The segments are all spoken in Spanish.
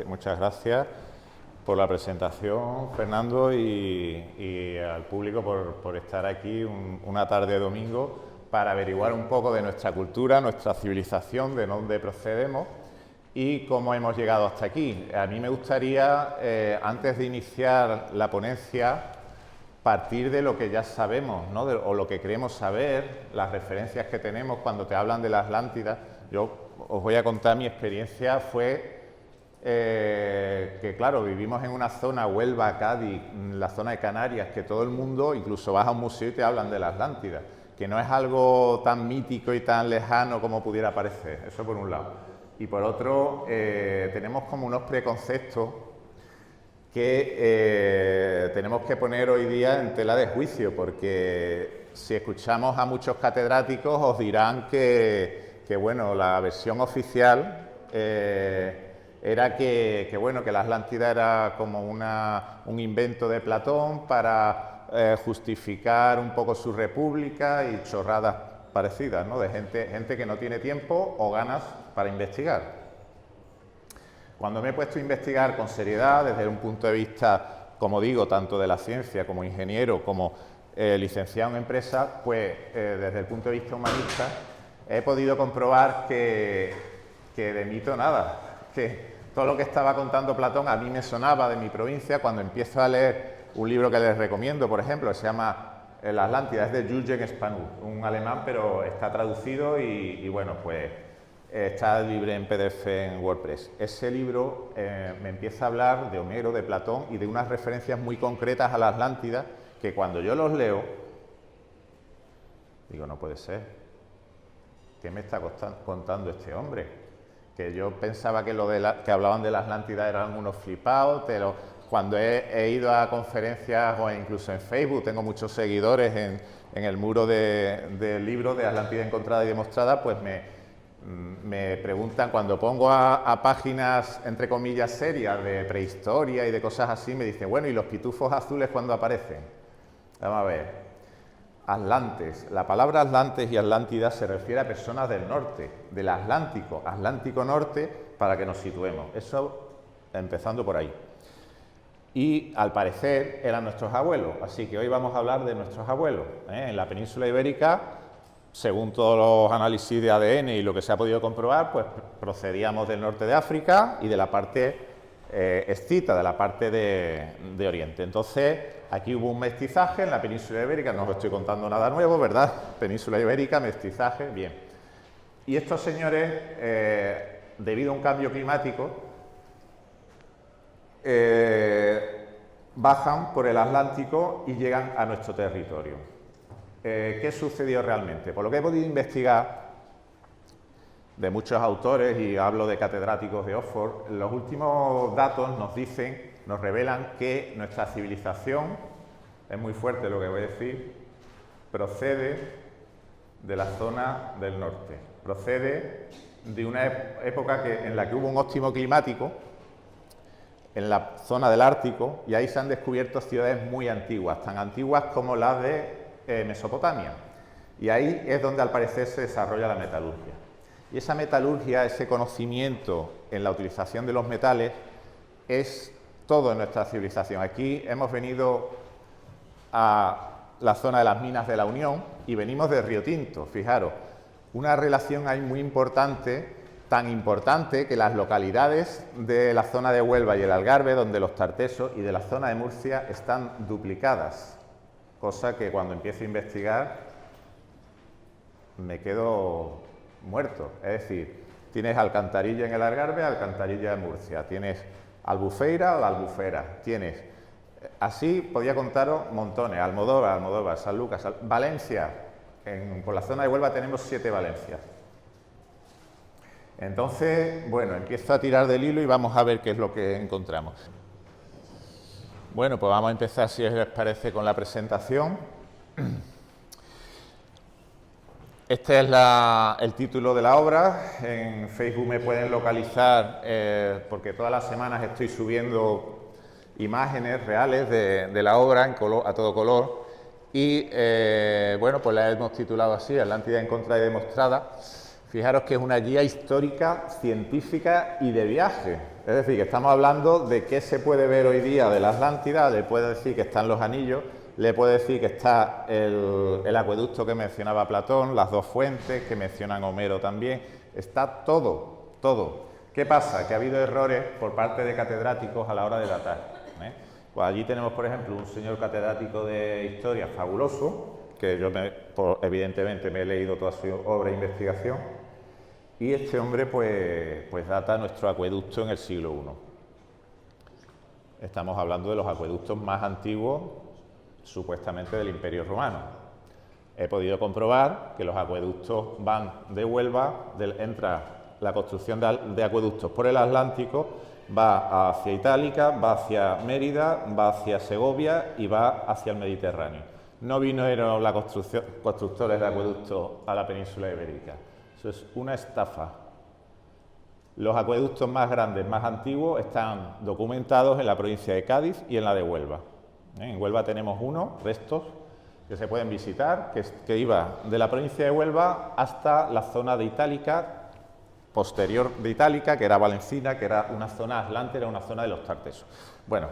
muchas gracias por la presentación, Fernando, y al público por estar aquí una tarde de domingo para averiguar un poco de nuestra cultura, nuestra civilización, de dónde procedemos y cómo hemos llegado hasta aquí. A mí me gustaría, antes de iniciar la ponencia, partir de lo que ya sabemos, ¿no? O lo que creemos saber, las referencias que tenemos cuando te hablan de la Atlántida. Yo os voy a contar mi experiencia, fue que, claro, vivimos en una zona, Huelva, Cádiz, la zona de Canarias, que todo el mundo, incluso vas a un museo y te hablan de la Atlántida, que no es algo tan mítico y tan lejano como pudiera parecer, eso por un lado. Y por otro, tenemos como unos preconceptos que tenemos que poner hoy día en tela de juicio, porque si escuchamos a muchos catedráticos os dirán que bueno, la versión oficial era que bueno, que la Atlántida era como un invento de Platón para justificar un poco su república y chorradas parecidas, ¿no? De gente que no tiene tiempo o ganas para investigar. Cuando me he puesto a investigar con seriedad, desde un punto de vista, como digo, tanto de la ciencia como ingeniero, como licenciado en empresa, pues desde el punto de vista humanista, he podido comprobar que de mito nada, que todo lo que estaba contando Platón a mí me sonaba de mi provincia. Cuando empiezo a leer un libro que les recomiendo, por ejemplo, que se llama La Atlántida, es de Jürgen Spanu, un alemán, pero está traducido y bueno, pues está libre en PDF en WordPress. Ese libro me empieza a hablar de Homero, de Platón y de unas referencias muy concretas a la Atlántida que cuando yo los leo, digo, no puede ser. ¿Qué me está contando este hombre? Que yo pensaba que que hablaban de la Atlántida eran unos flipados, pero cuando he ido a conferencias o incluso en Facebook, tengo muchos seguidores en el muro del libro de Atlántida encontrada y demostrada, pues me preguntan, cuando pongo a páginas, entre comillas, serias de prehistoria y de cosas así, me dicen, bueno, ¿y los pitufos azules cuándo aparecen? Vamos a ver, Atlantes. La palabra Atlantes y Atlántida se refiere a personas del norte, del Atlántico, Atlántico Norte, para que nos situemos. Eso empezando por ahí. Y al parecer eran nuestros abuelos, así que hoy vamos a hablar de nuestros abuelos. En la península ibérica, según todos los análisis de ADN y lo que se ha podido comprobar, pues procedíamos del norte de África y de la parte escita, de la parte de Oriente. Entonces, aquí hubo un mestizaje en la península ibérica, no os estoy contando nada nuevo, ¿verdad? Península ibérica, mestizaje, bien. Y estos señores, debido a un cambio climático, bajan por el Atlántico y llegan a nuestro territorio. ¿Qué sucedió realmente? Por lo que he podido investigar de muchos autores, y hablo de catedráticos de Oxford, los últimos datos nos revelan que nuestra civilización, es muy fuerte lo que voy a decir, procede de la zona del norte, procede de una época en la que hubo un óptimo climático, en la zona del Ártico, y ahí se han descubierto ciudades muy antiguas, tan antiguas como las de Mesopotamia, y ahí es donde al parecer se desarrolla la metalurgia. Y esa metalurgia, ese conocimiento en la utilización de los metales, es todo en nuestra civilización. Aquí hemos venido a la zona de las minas de la Unión y venimos de Río Tinto. Fijaros, una relación ahí muy importante, tan importante que las localidades de la zona de Huelva y el Algarve, donde los tartesos, y de la zona de Murcia están duplicadas, cosa que cuando empiezo a investigar me quedo muerto. Es decir, tienes Alcantarilla en el Algarve, Alcantarilla en Murcia, tienes Albufeira o la Albufera, tienes, así podía contaros montones, Almodóvar, Sanlúcar, Valencia, por la zona de Huelva tenemos 7 Valencias. Entonces, bueno, empiezo a tirar del hilo y vamos a ver qué es lo que encontramos. Bueno, pues vamos a empezar, si les parece, con la presentación. Este es el título de la obra. En Facebook me pueden localizar porque todas las semanas estoy subiendo imágenes reales de la obra a todo color. Y bueno, pues la hemos titulado así, Atlántida encontrada y demostrada. Fijaros que es una guía histórica, científica y de viaje. Es decir, que estamos hablando de qué se puede ver hoy día de la Atlántida. Le puedo decir que están los anillos, le puedo decir que está el acueducto que mencionaba Platón, las dos fuentes que mencionan Homero también. Está todo, todo. ¿Qué pasa? Que ha habido errores por parte de catedráticos a la hora de datar. Pues allí tenemos, por ejemplo, un señor catedrático de historia fabuloso, que yo evidentemente me he leído toda su obra de investigación, y este hombre pues data nuestro acueducto en el siglo I. Estamos hablando de los acueductos más antiguos, supuestamente del Imperio Romano. He podido comprobar que los acueductos van de Huelva, entra la construcción de acueductos por el Atlántico, va hacia Itálica, va hacia Mérida, va hacia Segovia y va hacia el Mediterráneo. No vinieron los constructores de acueductos a la península ibérica. Eso es una estafa. Los acueductos más grandes, más antiguos, están documentados en la provincia de Cádiz y en la de Huelva. En Huelva tenemos restos que se pueden visitar, que iba de la provincia de Huelva hasta la zona de Itálica, posterior de Itálica, que era Valencina, que era una zona atlante, era una zona de los tartesos. Bueno,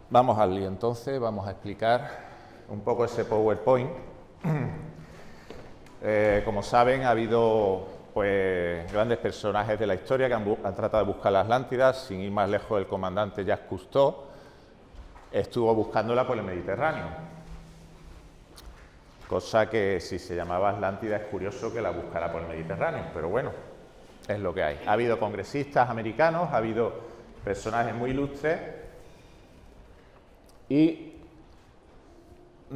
vamos al lío entonces, vamos a explicar un poco ese PowerPoint. Como saben, ha habido pues grandes personajes de la historia que han tratado de buscar la Atlántida. Sin ir más lejos, el comandante Jacques Cousteau estuvo buscándola por el Mediterráneo. Cosa que si se llamaba Atlántida es curioso que la buscara por el Mediterráneo, pero bueno, es lo que hay. Ha habido congresistas americanos, ha habido personajes muy ilustres y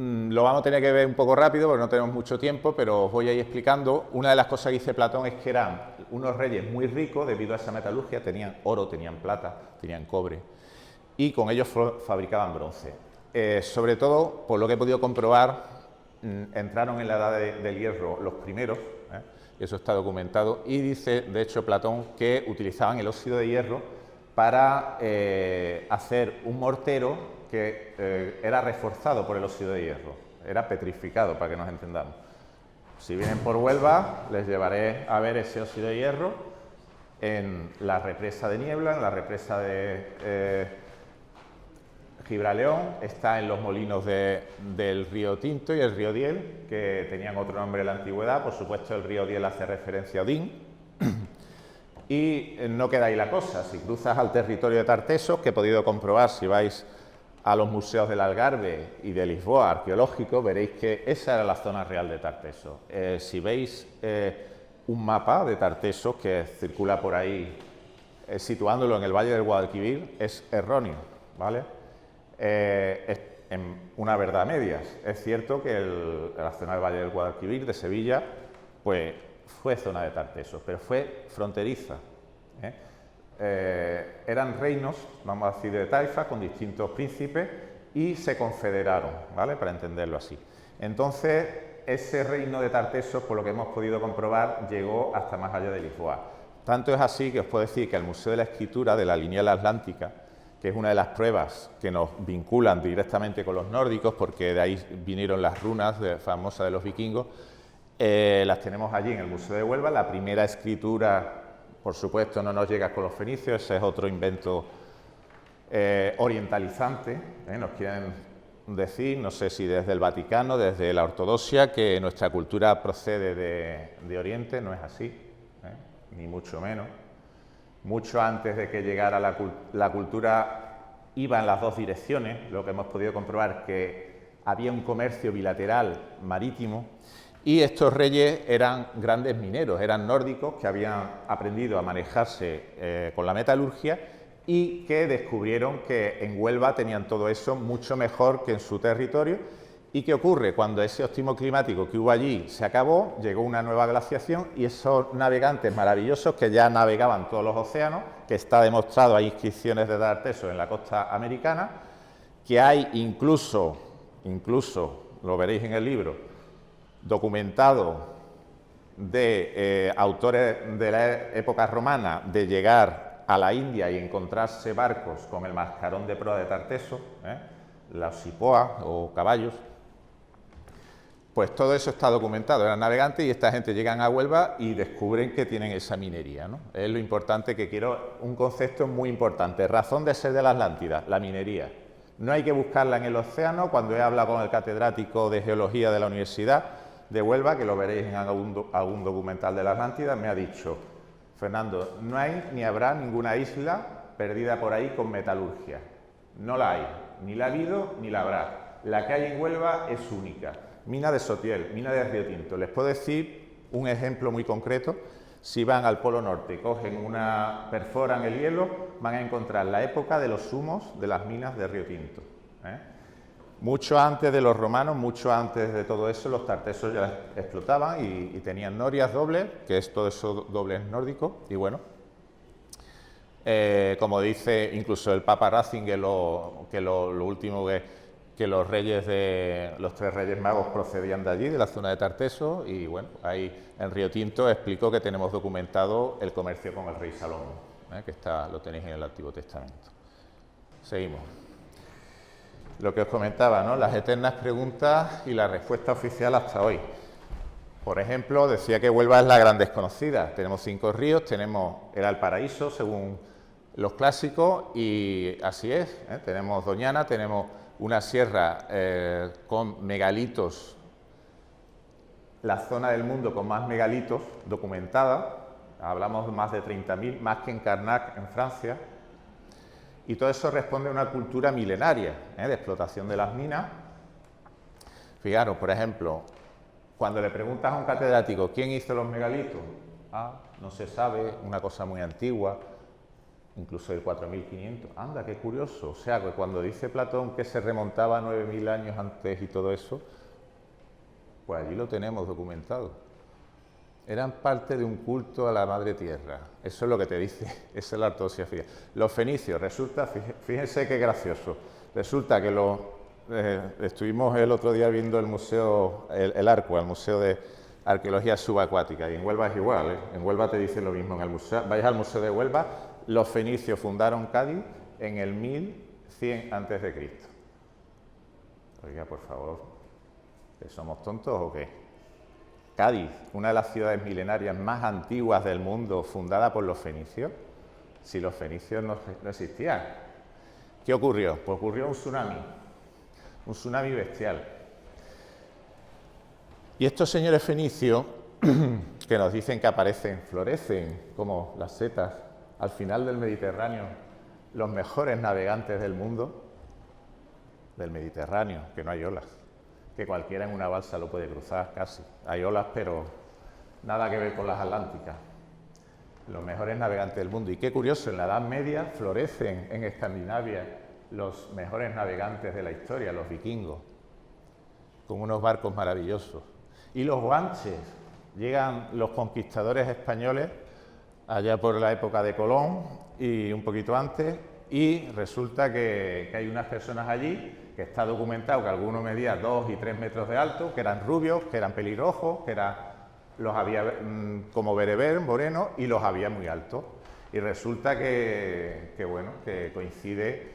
lo vamos a tener que ver un poco rápido porque no tenemos mucho tiempo, pero os voy a ir explicando. Una de las cosas que dice Platón es que eran unos reyes muy ricos debido a esa metalurgia, tenían oro, tenían plata, tenían cobre y con ellos fabricaban bronce. Sobre todo, por lo que he podido comprobar, entraron en la edad del hierro los primeros, eso está documentado, y dice, de hecho, Platón, que utilizaban el óxido de hierro para hacer un mortero que era reforzado por el óxido de hierro, era petrificado, para que nos entendamos. Si vienen por Huelva, les llevaré a ver ese óxido de hierro en la represa de Niebla, en la represa de Gibraleón, está en los molinos del río Tinto y el río Diel, que tenían otro nombre en la antigüedad. Por supuesto, el río Diel hace referencia a Odín. Y no queda ahí la cosa. Si cruzas al territorio de Tartesos, que he podido comprobar si vais a los museos del Algarve y de Lisboa arqueológicos, veréis que esa era la zona real de Tartesos. Si veis un mapa de Tartesos que circula por ahí, situándolo en el Valle del Guadalquivir, es erróneo, ¿vale? Es en una verdad a medias. Es cierto que la zona del Valle del Guadalquivir de Sevilla pues fue zona de Tartesos, pero fue fronteriza. Eran reinos, vamos a decir, de taifas con distintos príncipes y se confederaron, ¿vale? Para entenderlo así. Entonces, ese reino de Tartesos, por lo que hemos podido comprobar, llegó hasta más allá de Lisboa. Tanto es así que os puedo decir que el Museo de la Escritura de la Lineal Atlántica, que es una de las pruebas que nos vinculan directamente con los nórdicos, porque de ahí vinieron las runas famosas de los vikingos, las tenemos allí en el Museo de Huelva. La primera escritura, por supuesto, no nos llega con los fenicios, ese es otro invento orientalizante, nos quieren decir, no sé si desde el Vaticano, desde la ortodoxia, que nuestra cultura procede de Oriente. No es así, ni mucho menos. Mucho antes de que llegara la cultura iba en las dos direcciones, lo que hemos podido comprobar que había un comercio bilateral marítimo y estos reyes eran grandes mineros, eran nórdicos que habían aprendido a manejarse con la metalurgia y que descubrieron que en Huelva tenían todo eso mucho mejor que en su territorio. ¿Y qué ocurre? Cuando ese óptimo climático que hubo allí se acabó, llegó una nueva glaciación y esos navegantes maravillosos que ya navegaban todos los océanos, que está demostrado, hay inscripciones de Tartesos en la costa americana, que hay incluso, lo veréis en el libro, documentado de autores de la época romana de llegar a la India y encontrarse barcos con el mascarón de proa de Tartesos, la sipoa o caballos. Pues todo eso está documentado, eran navegantes y esta gente llegan a Huelva y descubren que tienen esa minería, ¿no? Es lo importante que quiero, un concepto muy importante, razón de ser de la Atlántida, la minería. No hay que buscarla en el océano. Cuando he hablado con el catedrático de Geología de la Universidad de Huelva, que lo veréis en algún documental de la Atlántida, me ha dicho: Fernando, no hay ni habrá ninguna isla perdida por ahí con metalurgia. No la hay, ni la ha habido ni la habrá. La que hay en Huelva es única. Mina de Sotiel, mina de Río Tinto. Les puedo decir un ejemplo muy concreto. Si van al Polo Norte, perforan el hielo, van a encontrar la época de los humos de las minas de Río Tinto. Mucho antes de los romanos, mucho antes de todo eso, los tartesos ya explotaban y tenían norias dobles, que es todo eso dobles nórdico, y bueno, como dice incluso el Papa Ratzinger, lo último que los tres reyes magos procedían de allí, de la zona de Tarteso, y bueno, ahí en Río Tinto explicó que tenemos documentado el comercio con el rey Salomón, que lo tenéis en el Antiguo Testamento. Seguimos. Lo que os comentaba, ¿no? Las eternas preguntas y la respuesta oficial hasta hoy. Por ejemplo, decía que Huelva es la gran desconocida. Tenemos 5 ríos, era el paraíso según los clásicos, y así es, ¿eh? Tenemos Doñana, tenemos una sierra con megalitos, la zona del mundo con más megalitos documentada, hablamos de más de 30.000, más que en Carnac, en Francia, y todo eso responde a una cultura milenaria de explotación de las minas. Fijaros, por ejemplo, cuando le preguntas a un catedrático quién hizo los megalitos, no se sabe, una cosa muy antigua, incluso del 4500, anda, qué curioso. O sea, que cuando dice Platón que se remontaba a 9000 años antes y todo eso, pues allí lo tenemos documentado. Eran parte de un culto a la Madre Tierra, eso es lo que te dice, esa es la ortodoxia. Los fenicios, resulta, fíjense qué gracioso, resulta que estuvimos el otro día viendo el museo, el Arco, el Museo de Arqueología Subacuática, y en Huelva es igual, en Huelva te dicen lo mismo, en el museo, vais al Museo de Huelva. Los fenicios fundaron Cádiz en el 1100 a.C. Oiga, por favor, ¿que somos tontos o qué? Cádiz, una de las ciudades milenarias más antiguas del mundo, fundada por los fenicios. Si los fenicios no existían. ¿Qué ocurrió? Pues ocurrió un tsunami bestial. Y estos señores fenicios, que nos dicen que florecen como las setas, al final del Mediterráneo, los mejores navegantes del mundo, del Mediterráneo, que no hay olas, que cualquiera en una balsa lo puede cruzar casi. Hay olas, pero nada que ver con las atlánticas. Los mejores navegantes del mundo. Y qué curioso, en la Edad Media florecen en Escandinavia los mejores navegantes de la historia, los vikingos, con unos barcos maravillosos. Y los guanches, llegan los conquistadores españoles allá por la época de Colón y un poquito antes, y resulta que hay unas personas allí, que está documentado que algunos medían 2 y 3 metros de alto, que eran rubios, que eran pelirrojos, los había como bereber, moreno, y los había muy altos. Y resulta que coincide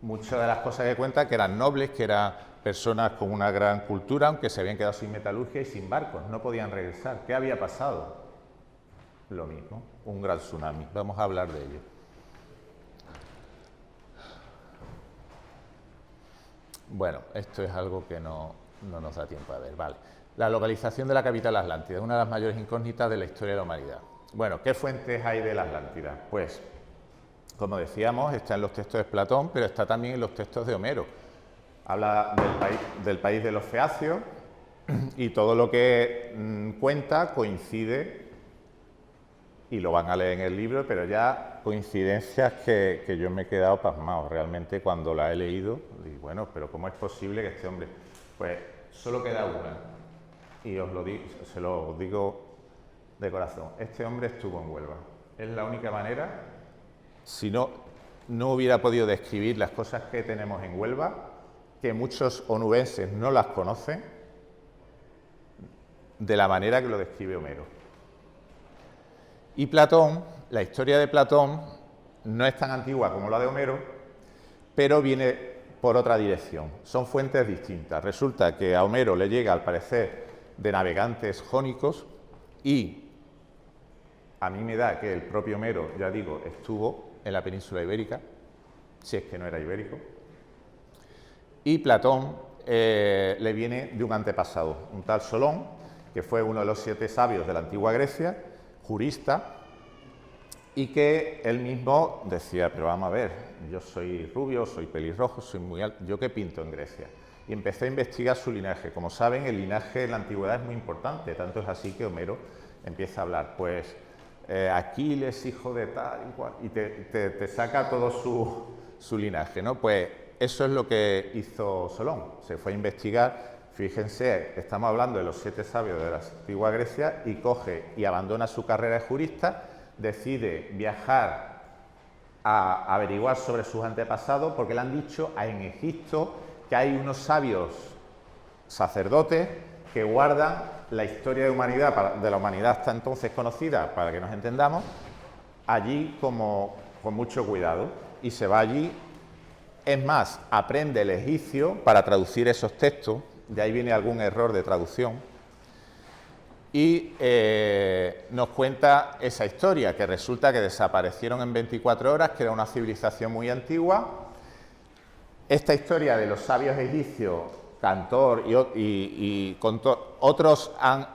muchas de las cosas que cuentan, que eran nobles, que eran personas con una gran cultura, aunque se habían quedado sin metalurgia y sin barcos, no podían regresar. ¿Qué había pasado? Lo mismo, un gran tsunami. Vamos a hablar de ello. Bueno, esto es algo que no nos da tiempo a ver. Vale. La localización de la capital Atlántida, una de las mayores incógnitas de la historia de la humanidad. Bueno, ¿qué fuentes hay de la Atlántida? Pues, como decíamos, está en los textos de Platón, pero está también en los textos de Homero. Habla del país de los feacios y todo lo que cuenta coincide, y lo van a leer en el libro, pero ya coincidencias que yo me he quedado pasmado realmente cuando la he leído. Y bueno, pero ¿cómo es posible que este hombre? Pues solo queda una, y se lo digo de corazón. Este hombre estuvo en Huelva. Es la única manera, si no hubiera podido describir las cosas que tenemos en Huelva, que muchos onubenses no las conocen, de la manera que lo describe Homero. Y Platón, la historia de Platón no es tan antigua como la de Homero, pero viene por otra dirección. Son fuentes distintas. Resulta que a Homero le llega, al parecer, de navegantes jónicos y a mí me da que el propio Homero, ya digo, estuvo en la península ibérica, si es que no era ibérico, y Platón le viene de un antepasado, un tal Solón, que fue uno de los 7 sabios de la antigua Grecia, jurista, y que él mismo decía, pero vamos a ver, yo soy rubio, soy pelirrojo, soy muy alto, ¿yo qué pinto en Grecia? Y empecé a investigar su linaje. Como saben, el linaje en la antigüedad es muy importante, tanto es así que Homero empieza a hablar, pues Aquiles, hijo de tal y cual, y te saca todo su linaje, ¿no? Pues eso es lo que hizo Solón, se fue a investigar. Fíjense, estamos hablando de los 7 sabios de la antigua Grecia y coge y abandona su carrera de jurista, decide viajar a averiguar sobre sus antepasados porque le han dicho en Egipto que hay unos sabios sacerdotes que guardan la historia de la humanidad hasta entonces conocida, para que nos entendamos, allí con mucho cuidado, y se va allí. Es más, aprende el egipcio para traducir esos textos, de ahí viene algún error de traducción, y nos cuenta esa historia, que resulta que desaparecieron en 24 horas, que era una civilización muy antigua. Esta historia de los sabios egipcios, Cantor y otros han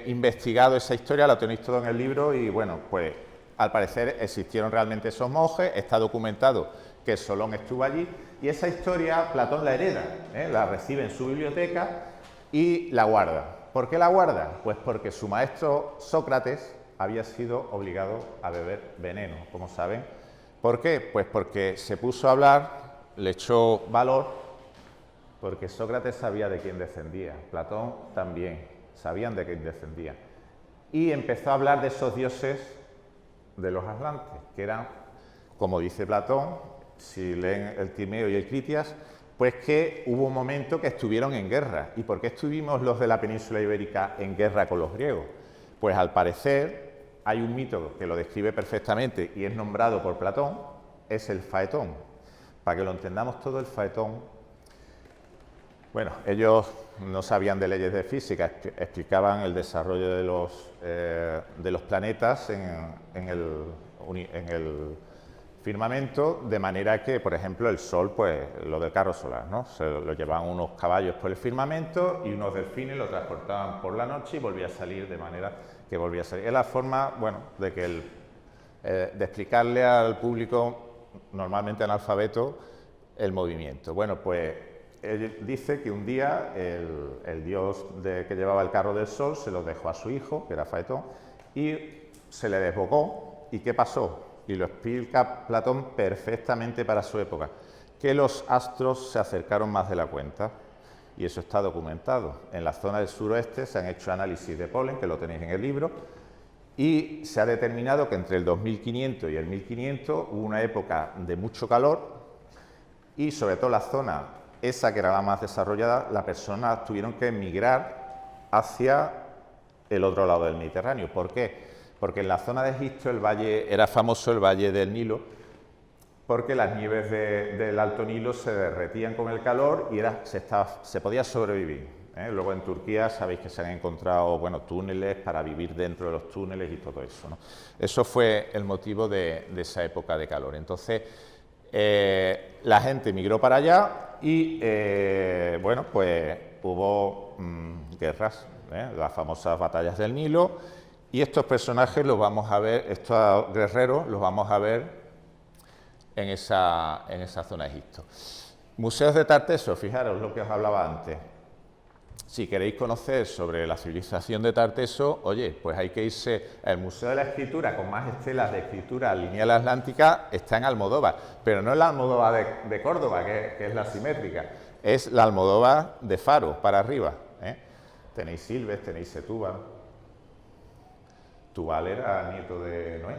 investigado esa historia, la tenéis todo en el libro, y bueno, pues al parecer existieron realmente esos monjes, está documentado que Solón estuvo allí, y esa historia Platón la hereda, la recibe en su biblioteca y la guarda. ¿Por qué la guarda? Pues porque su maestro Sócrates había sido obligado a beber veneno, como saben. ¿Por qué? Pues porque se puso a hablar, le echó valor, porque Sócrates sabía de quién descendía, Platón también, sabían de quién descendía. Y empezó a hablar de esos dioses de los atlantes, que eran, como dice Platón, si leen el Timeo y el Critias, pues que hubo un momento que estuvieron en guerra. ¿Y por qué estuvimos los de la península ibérica en guerra con los griegos? Pues al parecer hay un mito que lo describe perfectamente y es nombrado por Platón, es el faetón. Para que lo entendamos todo, el faetón, bueno, ellos no sabían de leyes de física, explicaban el desarrollo de los planetas en el firmamento, de manera que, por ejemplo, el Sol, pues lo del carro solar, ¿no? Se lo llevaban unos caballos por el firmamento y unos delfines lo transportaban por la noche y volvía a salir, de manera que volvía a salir. Es la forma, bueno, de explicarle al público, normalmente analfabeto, el movimiento. Bueno, pues él dice que un día el dios que llevaba el carro del Sol se lo dejó a su hijo, que era Faetón, y se le desbocó. ¿Y qué pasó? Y lo explica Platón perfectamente para su época, que los astros se acercaron más de la cuenta, y eso está documentado. En la zona del suroeste se han hecho análisis de polen, que lo tenéis en el libro, y se ha determinado que entre el 2500 y el 1500 hubo una época de mucho calor, y sobre todo la zona, esa que era la más desarrollada, las personas tuvieron que emigrar hacia el otro lado del Mediterráneo. ¿Por qué? Porque en la zona de Egipto el valle era famoso, el valle del Nilo, porque las nieves del Alto Nilo se derretían con el calor y se podía sobrevivir. Luego en Turquía sabéis que se han encontrado, bueno, túneles para vivir dentro de los túneles y todo eso, ¿no? Eso fue el motivo de esa época de calor. Entonces, la gente migró para allá y, bueno, pues hubo guerras, las famosas batallas del Nilo. Y estos personajes los vamos a ver, estos guerreros los vamos a ver en esa zona de Egipto. Museos de Tarteso, fijaros lo que os hablaba antes. Si queréis conocer sobre la civilización de Tarteso, oye, pues hay que irse al Museo de la Escritura, con más estelas de escritura lineal atlántica, está en Almodóvar, pero no es la Almodóvar de Córdoba, que es la simétrica, es la Almodóvar de Faro, para arriba. Tenéis Silves, tenéis Setúbal. Tubal era nieto de Noé.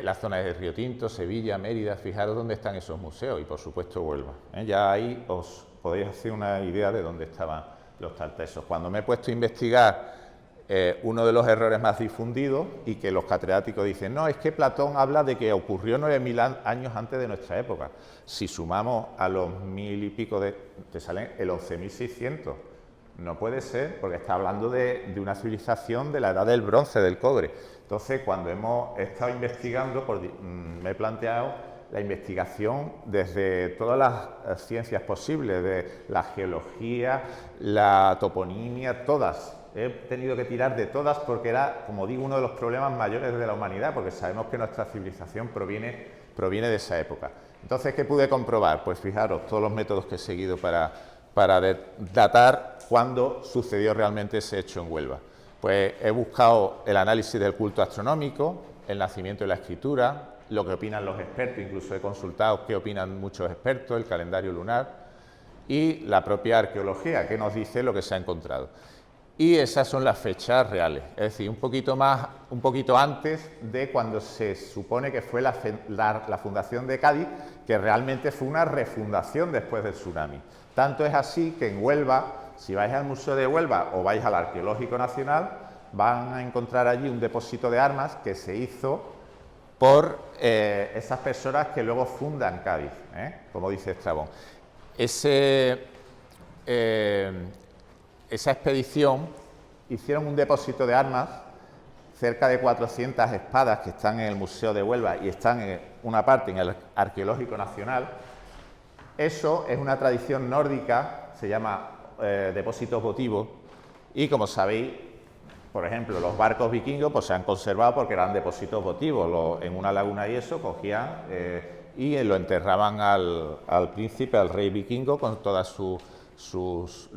La zona de Río Tinto, Sevilla, Mérida, fijaros dónde están esos museos y por supuesto Huelva. Ya ahí os podéis hacer una idea de dónde estaban los tartesos. Cuando me he puesto a investigar uno de los errores más difundidos y que los catedráticos dicen, no, es que Platón habla de que ocurrió 9000 años antes de nuestra época. Si sumamos a los 1000 y pico, te salen el 11600. No puede ser, porque está hablando de una civilización de la edad del bronce, del cobre. Entonces, cuando hemos estado investigando, me he planteado la investigación desde todas las ciencias posibles, de la geología, la toponimia, todas. He tenido que tirar de todas porque era, como digo, uno de los problemas mayores de la humanidad, porque sabemos que nuestra civilización proviene de esa época. Entonces, ¿qué pude comprobar? Pues fijaros, todos los métodos que he seguido para datar cuándo sucedió realmente ese hecho en Huelva. Pues he buscado el análisis del culto astronómico, el nacimiento de la escritura, lo que opinan los expertos, incluso he consultado qué opinan muchos expertos, el calendario lunar y la propia arqueología, que nos dice lo que se ha encontrado. Y esas son las fechas reales, es decir, un poquito antes de cuando se supone que fue la fundación de Cádiz, que realmente fue una refundación después del tsunami. Tanto es así que en Huelva, si vais al Museo de Huelva o vais al Arqueológico Nacional, van a encontrar allí un depósito de armas que se hizo por esas personas que luego fundan Cádiz, como dice Estrabón. Esa expedición hicieron un depósito de armas, cerca de 400 espadas que están en el Museo de Huelva y están en una parte en el Arqueológico Nacional. Eso es una tradición nórdica, se llama depósitos votivos y, como sabéis, por ejemplo, los barcos vikingos pues se han conservado porque eran depósitos votivos. En una laguna y eso cogían y lo enterraban al príncipe, al rey vikingo, con todas sus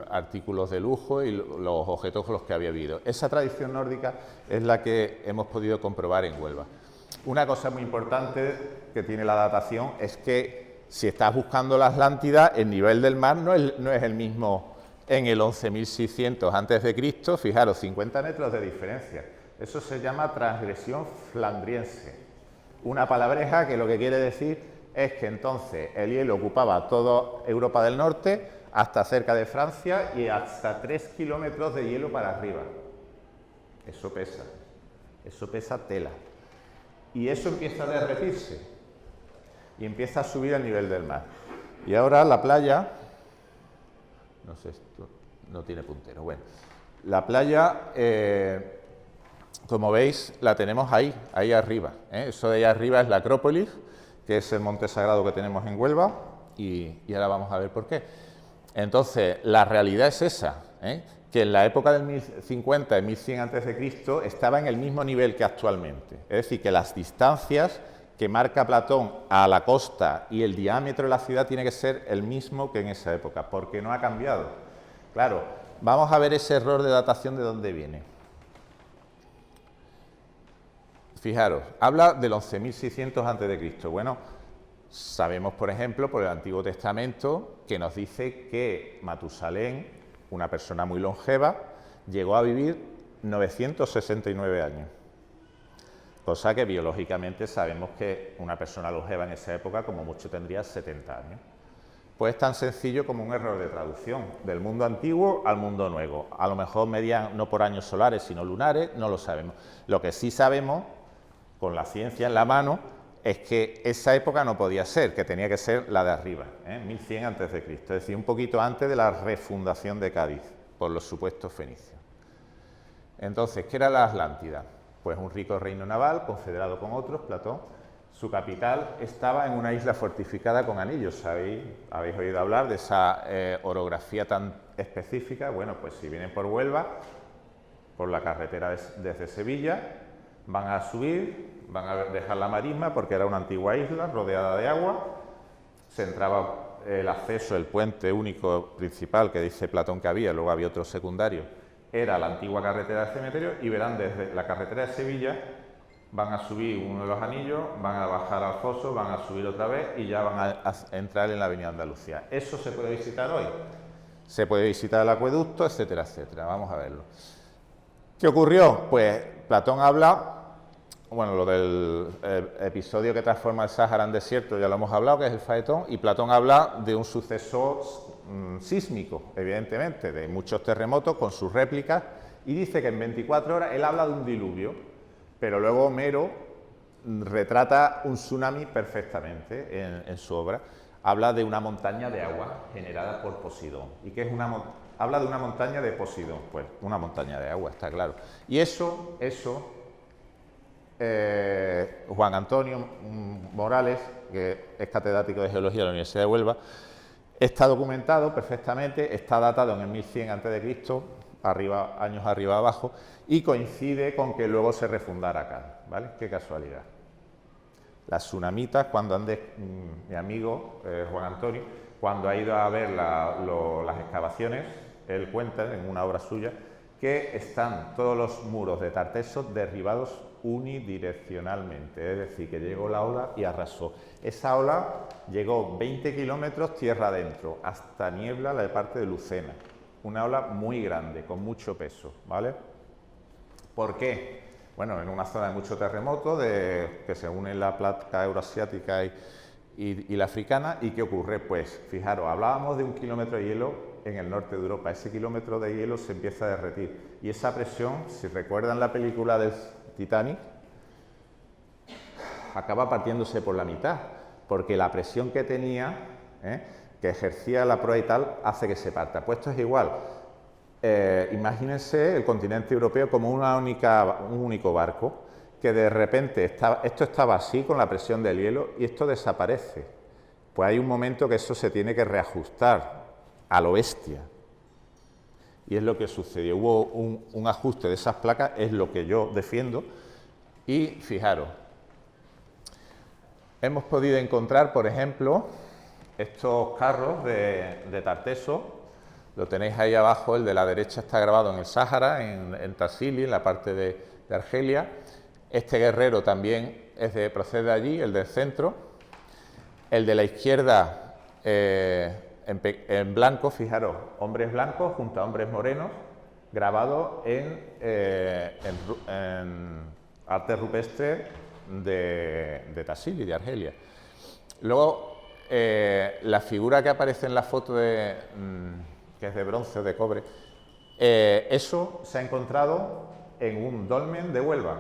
artículos de lujo y los objetos con los que había vivido. Esa tradición nórdica es la que hemos podido comprobar en Huelva. Una cosa muy importante que tiene la datación es que si estás buscando la Atlántida, el nivel del mar no es el mismo en el 11.600 a.C., fijaros, 50 metros de diferencia. Eso se llama transgresión flandriense. Una palabreja que lo que quiere decir es que entonces el hielo ocupaba toda Europa del Norte, hasta cerca de Francia y hasta 3 kilómetros de hielo para arriba. Eso pesa tela. Y eso empieza a derretirse y empieza a subir el nivel del mar. Y ahora la playa, no sé, esto no tiene puntero, bueno, la playa, como veis, la tenemos ahí arriba, Eso de ahí arriba es la Acrópolis, que es el monte sagrado que tenemos en Huelva, y ahora vamos a ver por qué. Entonces, la realidad es esa, que en la época del 1050 y 1100 a.C. estaba en el mismo nivel que actualmente. Es decir, que las distancias que marca Platón a la costa y el diámetro de la ciudad tiene que ser el mismo que en esa época, porque no ha cambiado. Claro, vamos a ver ese error de datación de dónde viene. Fijaros, habla del 11.600 a.C. Bueno, sabemos, por ejemplo, por el Antiguo Testamento, que nos dice que Matusalén, una persona muy longeva, llegó a vivir 969 años. Cosa que biológicamente sabemos que una persona longeva en esa época, como mucho, tendría 70 años. Pues es tan sencillo como un error de traducción, del mundo antiguo al mundo nuevo. A lo mejor medían no por años solares, sino lunares, no lo sabemos. Lo que sí sabemos, con la ciencia en la mano, es que esa época no podía ser, que tenía que ser la de arriba, 1100 a.C., es decir, un poquito antes de la refundación de Cádiz, por los supuestos fenicios. Entonces, ¿qué era la Atlántida? Pues un rico reino naval, confederado con otros, Platón. Su capital estaba en una isla fortificada con anillos, habéis oído hablar de esa orografía tan específica. Bueno, pues si vienen por Huelva, por la carretera desde Sevilla, van a subir, van a dejar la marisma porque era una antigua isla rodeada de agua, se entraba el acceso, el puente único principal que dice Platón que había, luego había otro secundario, era la antigua carretera del cementerio y verán desde la carretera de Sevilla, van a subir uno de los anillos, van a bajar al foso, van a subir otra vez y ya van a entrar en la avenida Andalucía. ¿Eso se puede visitar hoy? Se puede visitar el acueducto, etcétera, etcétera. Vamos a verlo. ¿Qué ocurrió? Pues Platón habla... Bueno, lo del episodio que transforma el Sáhara en desierto ya lo hemos hablado, que es el Faetón, y Platón habla de un suceso sísmico, evidentemente, de muchos terremotos con sus réplicas Y dice que en 24 horas, él habla de un diluvio, pero luego Homero retrata un tsunami perfectamente en su obra. Habla de una montaña de agua generada por Posidón. ¿Y qué es habla de una montaña de Posidón? Pues una montaña de agua, está claro. Y eso Juan Antonio Morales, que es catedrático de Geología de la Universidad de Huelva, está documentado perfectamente, está datado en el 1100 a.C., años arriba abajo, y coincide con que luego se refundara acá, ¿vale? Qué casualidad. Las tsunamitas, cuando mi amigo Juan Antonio, cuando ha ido a ver las excavaciones, él cuenta en una obra suya que están todos los muros de Tarteso derribados unidireccionalmente, es decir, que llegó la ola y arrasó. Esa ola llegó 20 kilómetros tierra adentro, hasta Niebla, la parte de Lucena. Una ola muy grande, con mucho peso, ¿vale? ¿Por qué? Bueno, en una zona de mucho terremoto, que se unen la placa euroasiática y la africana. ¿Y qué ocurre? Pues, fijaros, hablábamos de 1 kilómetro de hielo en el norte de Europa. Ese kilómetro de hielo se empieza a derretir. Y esa presión, si recuerdan la película del Titanic, acaba partiéndose por la mitad, porque la presión que tenía, que ejercía la proa y tal, hace que se parta. Pues esto es igual. Imagínense el continente europeo como un único barco, que de repente esto estaba así con la presión del hielo y esto desaparece. Pues hay un momento que eso se tiene que reajustar a lo bestia. Y es lo que sucedió. Hubo un ajuste de esas placas, es lo que yo defiendo. Y fijaros, hemos podido encontrar, por ejemplo, estos carros de Tarteso. Lo tenéis ahí abajo, el de la derecha está grabado en el Sáhara, en Tassili, en la parte de Argelia. Este guerrero también procede de allí, el del centro. El de la izquierda, en blanco, fijaros, hombres blancos junto a hombres morenos, grabado en arte rupestre de Tassili, de Argelia. Luego, la figura que aparece en la foto que es de bronce o de cobre, eso se ha encontrado en un dolmen de Huelva.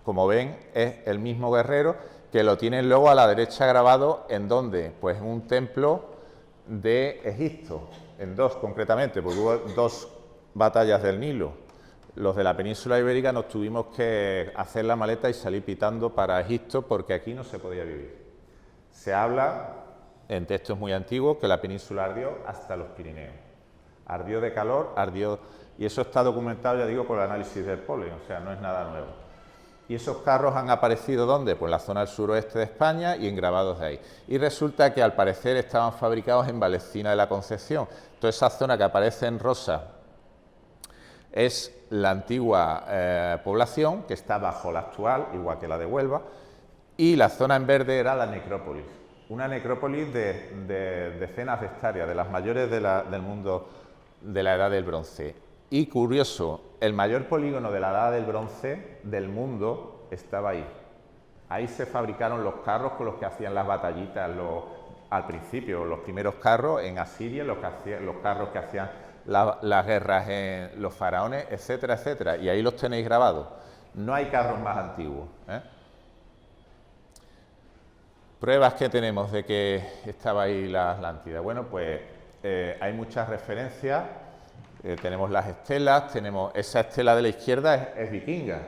Como ven, es el mismo guerrero que lo tienen luego a la derecha grabado, ¿en dónde? Pues en un templo de Egipto, en dos concretamente, porque hubo dos batallas del Nilo. Los de la península ibérica nos tuvimos que hacer la maleta y salir pitando para Egipto porque aquí no se podía vivir. Se habla, en textos muy antiguos, que la península ardió hasta los Pirineos. Ardió de calor, ardió... Y eso está documentado, ya digo, por el análisis del polen, o sea, no es nada nuevo. ¿Y esos carros han aparecido dónde? Pues en la zona del suroeste de España y en grabados de ahí. Y resulta que al parecer estaban fabricados en Valecina de la Concepción. Toda esa zona que aparece en rosa es la antigua población, que está bajo la actual, igual que la de Huelva, y la zona en verde era la necrópolis. Una necrópolis de decenas de hectáreas, de las mayores del mundo de la Edad del Bronce. Y curioso, el mayor polígono de la Edad del Bronce del mundo estaba ahí. Ahí se fabricaron los carros con los que hacían las batallitas al principio, los primeros carros en Asiria, los carros que hacían las guerras en los faraones, etcétera, etcétera. Y ahí los tenéis grabados. No hay carros más antiguos, Pruebas que tenemos de que estaba ahí la Atlántida. Bueno, pues hay muchas referencias. Tenemos las estelas, tenemos esa estela de la izquierda es vikinga,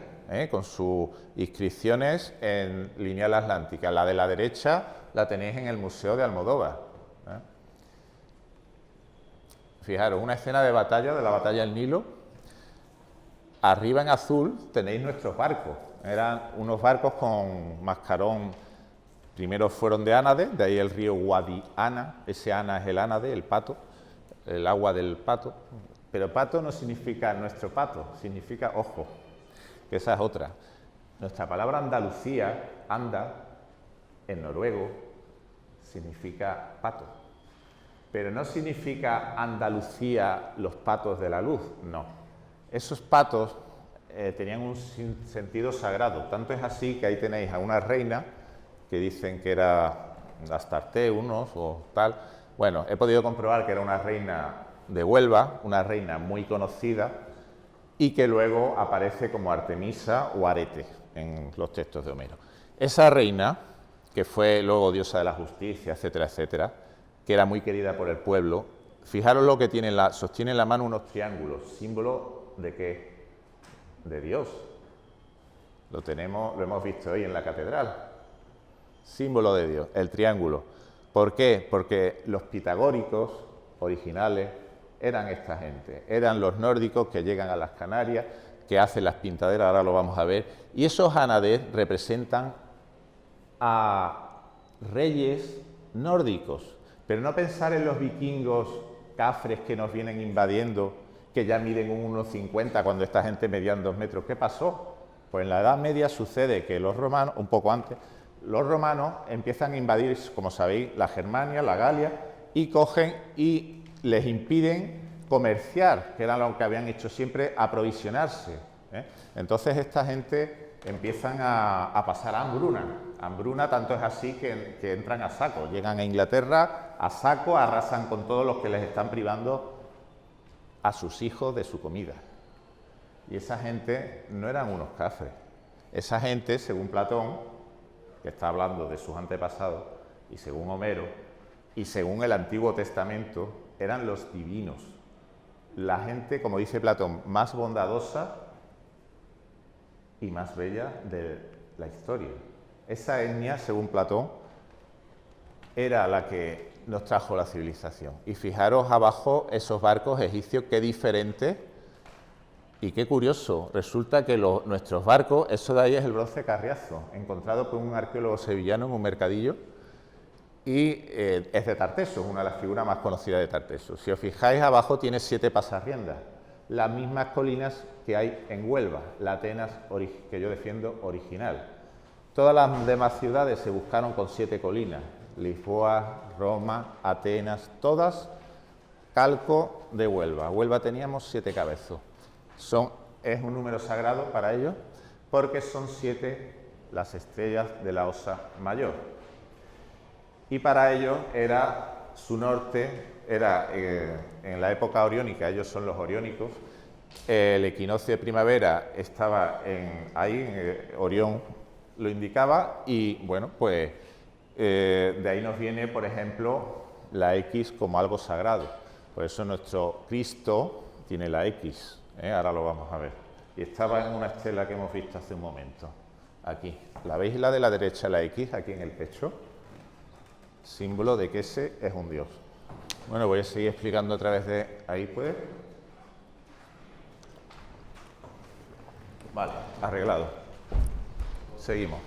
con sus inscripciones en lineal atlántica. La de la derecha la tenéis en el Museo de Almodóvar. Fijaros, una escena de batalla, de la batalla del Nilo. Arriba en azul tenéis nuestros barcos. Eran unos barcos con mascarón. Primero fueron de ánade, de ahí el río Wadi Ana. Ese Ana es el ánade, el pato, el agua del pato. Pero pato no significa nuestro pato, significa ojo, que esa es otra. Nuestra palabra Andalucía, anda, en noruego, significa pato. Pero no significa Andalucía los patos de la luz, no. Esos patos tenían un sentido sagrado, tanto es así que ahí tenéis a una reina que dicen que era Astarte, unos o tal. Bueno, he podido comprobar que era una reina de Huelva, una reina muy conocida, y que luego aparece como Artemisa o Arete en los textos de Homero. Esa reina, que fue luego diosa de la justicia, etcétera, etcétera, que era muy querida por el pueblo, fijaros lo que tiene sostiene en la mano unos triángulos, símbolo ¿de qué? De Dios. Lo hemos visto hoy en la catedral. Símbolo de Dios, el triángulo. ¿Por qué? Porque los pitagóricos originales eran esta gente, eran los nórdicos que llegan a las Canarias, que hacen las pintaderas, ahora lo vamos a ver, y esos ánades representan a reyes nórdicos, pero no pensar en los vikingos cafres que nos vienen invadiendo, que ya miden un 1,50 cuando esta gente medían 2 metros. ¿Qué pasó? Pues en la Edad Media sucede que los romanos, un poco antes, los romanos empiezan a invadir, como sabéis, la Germania, la Galia, y cogen y les impiden comerciar, que era lo que habían hecho siempre, aprovisionarse. Entonces esta gente empiezan a pasar hambruna. Hambruna tanto es así que entran a saco, llegan a Inglaterra a saco, arrasan con todos los que les están privando a sus hijos de su comida. Y esa gente no eran unos cafres. Esa gente, según Platón, que está hablando de sus antepasados, y según Homero, y según el Antiguo Testamento, eran los divinos. La gente, como dice Platón, más bondadosa y más bella de la historia. Esa etnia, según Platón, era la que nos trajo la civilización. Y fijaros abajo esos barcos egipcios, qué diferentes y qué curioso. Resulta que nuestros barcos, eso de ahí es el bronce Carriazo, encontrado por un arqueólogo sevillano en un mercadillo, y es de Tarteso, es una de las figuras más conocidas de Tarteso. Si os fijáis, abajo tiene 7 pasarriendas, las mismas colinas que hay en Huelva, la Atenas que yo defiendo original. Todas las demás ciudades se buscaron con 7 colinas, Lisboa, Roma, Atenas, todas calco de Huelva. Huelva teníamos 7 cabezos. Es un número sagrado para ellos porque son 7 las estrellas de la Osa Mayor. Y para ellos era su norte, era en la época oriónica, ellos son los oriónicos, el equinoccio de primavera estaba ahí, Orión lo indicaba, y bueno, pues de ahí nos viene, por ejemplo, la X como algo sagrado. Por eso nuestro Cristo tiene la X, ahora lo vamos a ver. Y estaba en una estela que hemos visto hace un momento, aquí. ¿La veis la de la derecha, la X, aquí en el pecho? Símbolo de que ese es un dios. Bueno, voy a seguir explicando a través de ahí, pues. Vale, arreglado. Seguimos.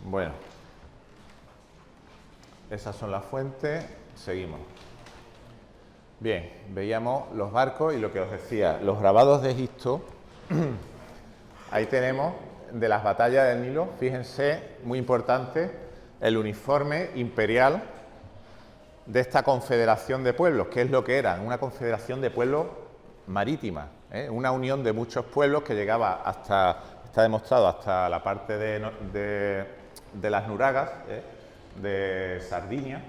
Bueno, esas son las fuentes. Seguimos. Bien, veíamos los barcos y lo que os decía, los grabados de Egipto. Ahí tenemos de las batallas del Nilo, fíjense, muy importante, el uniforme imperial de esta confederación de pueblos. ¿Qué es lo que eran? Una confederación de pueblos marítima, una unión de muchos pueblos que llegaba hasta, está demostrado, hasta la parte de las Nuragas, de Cerdeña,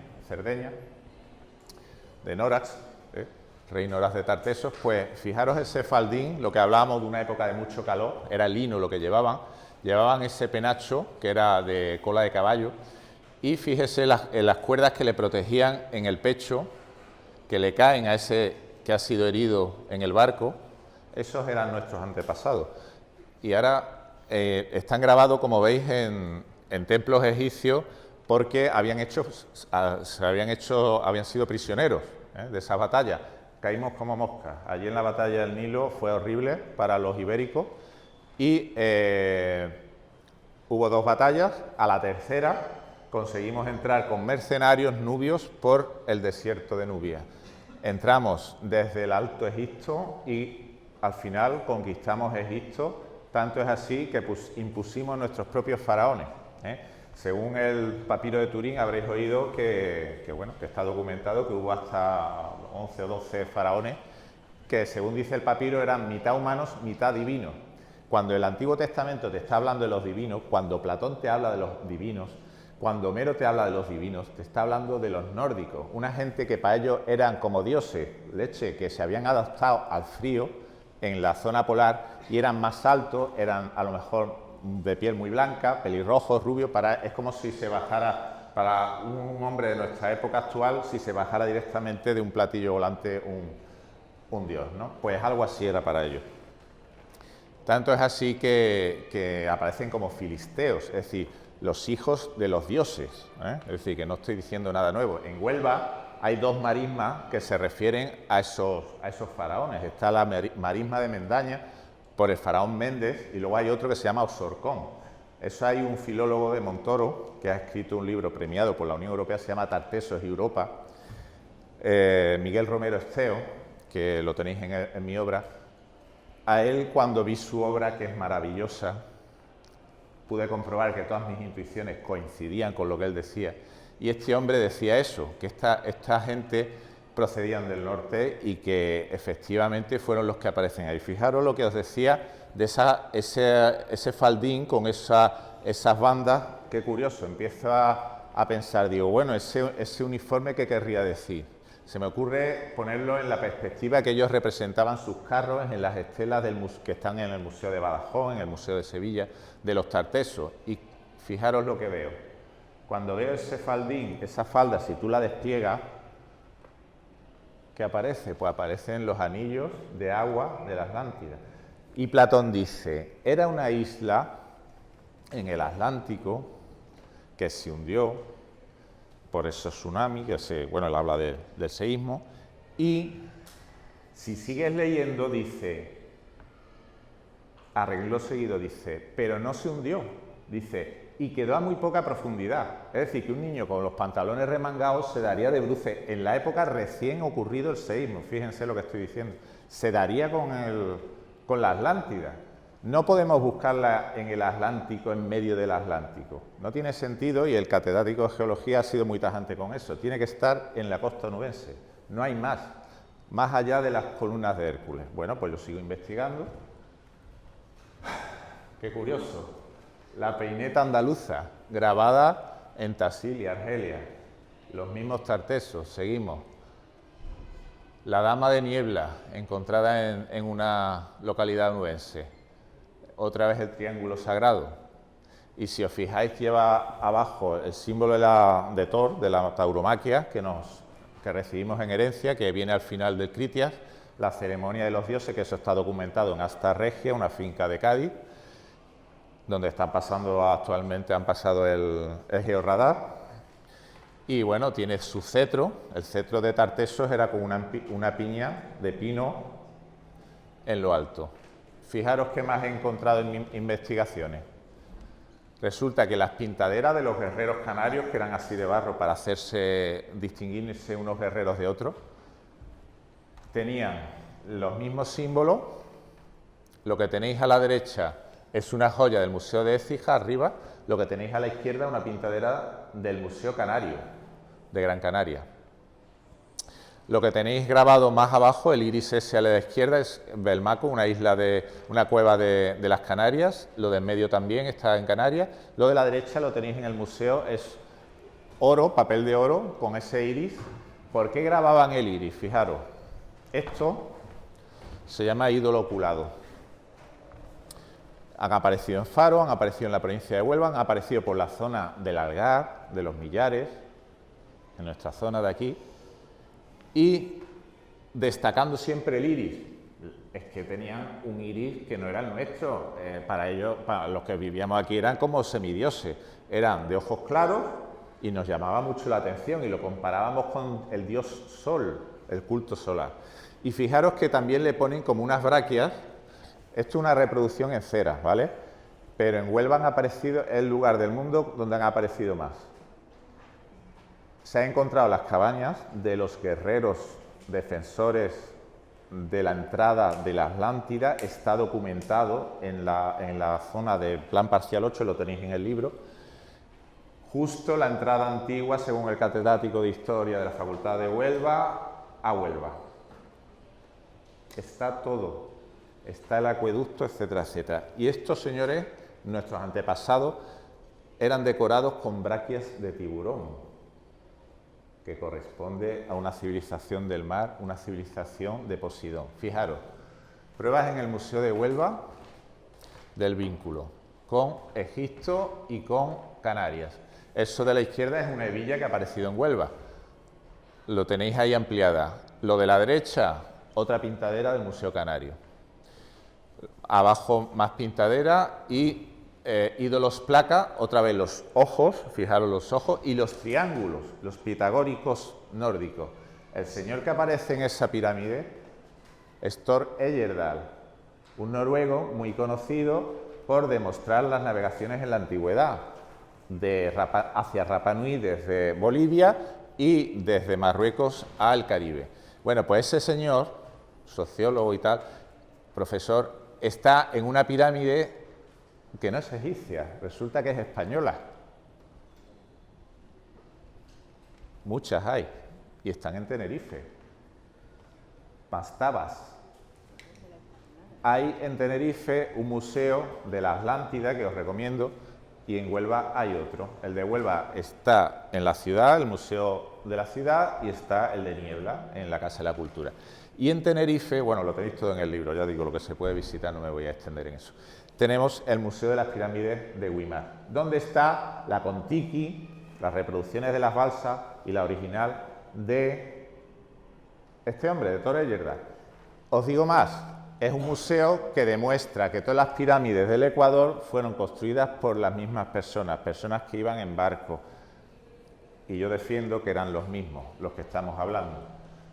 de Norax, rey Norax de Tartesos. Pues fijaros ese faldín, lo que hablábamos de una época de mucho calor, era lino lo que llevaban ese penacho que era de cola de caballo, y fíjese en las cuerdas que le protegían en el pecho, que le caen a ese que ha sido herido en el barco. Esos eran nuestros antepasados. Y ahora están grabados, como veis, en templos egipcios, porque habían sido prisioneros de esas batallas. Caímos como moscas. Allí en la batalla del Nilo fue horrible para los ibéricos y hubo 2 batallas. A la tercera conseguimos entrar con mercenarios nubios por el desierto de Nubia. Entramos desde el Alto Egipto y al final conquistamos Egipto. Tanto es así que impusimos nuestros propios faraones. Según el papiro de Turín habréis oído que está documentado que hubo hasta 11 o 12 faraones que, según dice el papiro, eran mitad humanos, mitad divinos. Cuando el Antiguo Testamento te está hablando de los divinos, cuando Platón te habla de los divinos, Cuando Homero te habla de los divinos, te está hablando de los nórdicos, una gente que para ellos eran como dioses, leche, que se habían adaptado al frío en la zona polar y eran más altos, eran a lo mejor de piel muy blanca, pelirrojos, rubios, es como si se bajara, para un hombre de nuestra época actual, si se bajara directamente de un platillo volante un dios, ¿no? Pues algo así era para ellos. Tanto es así que aparecen como filisteos, es decir, los hijos de los dioses, ¿eh? Es decir, que no estoy diciendo nada nuevo. En Huelva hay dos marismas que se refieren a esos faraones. Está la marisma de Mendaña por el faraón Méndez y luego hay otro que se llama Osorcón. Eso hay un filólogo de Montoro que ha escrito un libro premiado por la Unión Europea, se llama Tartesos y Europa, Miguel Romero Esteo, que lo tenéis en mi obra. A él, cuando vi su obra, que es maravillosa, pude comprobar que todas mis intuiciones coincidían con lo que él decía. Y este hombre decía eso, que esta gente procedían del norte y que efectivamente fueron los que aparecen ahí. Fijaros lo que os decía de ese faldín con esas bandas. Qué curioso, empiezo a pensar, digo, bueno, ese uniforme, ¿qué querría decir? Se me ocurre ponerlo en la perspectiva que ellos representaban sus carros en las estelas que están en el Museo de Badajoz, en el Museo de Sevilla, de los tartesos. Y fijaros lo que veo. Cuando veo ese faldín, esa falda, si tú la despliegas, ¿qué aparece? Pues aparecen los anillos de agua de la Atlántida. Y Platón dice, era una isla en el Atlántico que se hundió por esos tsunamis, bueno, él habla del seísmo, y si sigues leyendo dice, a renglón seguido dice, pero no se hundió, dice, y quedó a muy poca profundidad. Es decir, que un niño con los pantalones remangados se daría de bruces en la época recién ocurrido el seísmo, fíjense lo que estoy diciendo, se daría con la Atlántida. No podemos buscarla en el Atlántico, en medio del Atlántico. No tiene sentido y el catedrático de Geología ha sido muy tajante con eso. Tiene que estar en la costa onubense. No hay más allá de las columnas de Hércules. Bueno, pues yo sigo investigando. Qué curioso. La peineta andaluza, grabada en Tassili, Argelia. Los mismos tartesos, seguimos. La dama de niebla, encontrada en una localidad onubense. Otra vez el triángulo sagrado. Y si os fijáis, lleva abajo el símbolo de Thor, de la tauromaquia, que recibimos en herencia, que viene al final del Critias, la ceremonia de los dioses, que eso está documentado en Asta Regia, una finca de Cádiz, donde han pasado el georradar. Y bueno, tiene su cetro. El cetro de Tartesos era con una piña de pino en lo alto. Fijaros qué más he encontrado en mis investigaciones. Resulta que las pintaderas de los guerreros canarios, que eran así de barro para distinguirse unos guerreros de otros, tenían los mismos símbolos. Lo que tenéis a la derecha es una joya del Museo de Écija, arriba. Lo que tenéis a la izquierda, una pintadera del Museo Canario, de Gran Canaria. Lo que tenéis grabado más abajo, el iris ese a la izquierda, es Belmaco, una cueva de las Canarias. Lo de en medio también está en Canarias. Lo de la derecha lo tenéis en el museo, es oro, papel de oro, con ese iris. ¿Por qué grababan el iris? Fijaros, esto se llama ídolo oculado. Han aparecido en Faro, han aparecido en la provincia de Huelva, han aparecido por la zona del Algar, de los Millares, en nuestra zona de aquí. Y destacando siempre el iris, es que tenían un iris que no era el nuestro. Para ellos, para los que vivíamos aquí, eran como semidioses, eran de ojos claros y nos llamaba mucho la atención y lo comparábamos con el dios Sol, el culto solar. Y fijaros que también le ponen como unas braquias. Esto es una reproducción en ceras, ¿vale? Pero en Huelva han aparecido, es el lugar del mundo donde han aparecido más. Se han encontrado las cabañas de los guerreros defensores de la entrada de la Atlántida. Está documentado en la zona del Plan Parcial 8, lo tenéis en el libro. Justo la entrada antigua, según el catedrático de Historia de la Facultad de Huelva, a Huelva. Está todo. Está el acueducto, etcétera, etcétera. Y estos señores, nuestros antepasados, eran decorados con braquias de tiburón, que corresponde a una civilización del mar, una civilización de Posidón. Fijaros, pruebas en el Museo de Huelva del vínculo con Egipto y con Canarias. Eso de la izquierda es una hebilla que ha aparecido en Huelva. Lo tenéis ahí ampliada. Lo de la derecha, otra pintadera del Museo Canario. Abajo más pintadera y ídolos placa, otra vez los ojos, fijaros los ojos, y los triángulos, los pitagóricos nórdicos. El señor que aparece en esa pirámide es Thor Heyerdahl, un noruego muy conocido por demostrar las navegaciones en la antigüedad, hacia Rapa Nui desde Bolivia y desde Marruecos al Caribe. Bueno, pues ese señor, sociólogo y tal, profesor, está en una pirámide que no es egipcia, resulta que es española. Muchas hay, y están en Tenerife. Mastabas. Hay en Tenerife un museo de la Atlántida que os recomiendo, y en Huelva hay otro. El de Huelva está en la ciudad, el Museo de la Ciudad, y está el de Niebla, en la Casa de la Cultura. Y en Tenerife, bueno, lo tenéis todo en el libro, ya digo, lo que se puede visitar, no me voy a extender en eso. Tenemos el Museo de las Pirámides de Güímar, donde está la Kon-Tiki, las reproducciones de las balsas y la original de este hombre, de Thor Heyerdahl. Os digo más, es un museo que demuestra que todas las pirámides del Ecuador fueron construidas por las mismas personas, personas que iban en barco. Y yo defiendo que eran los mismos, los que estamos hablando.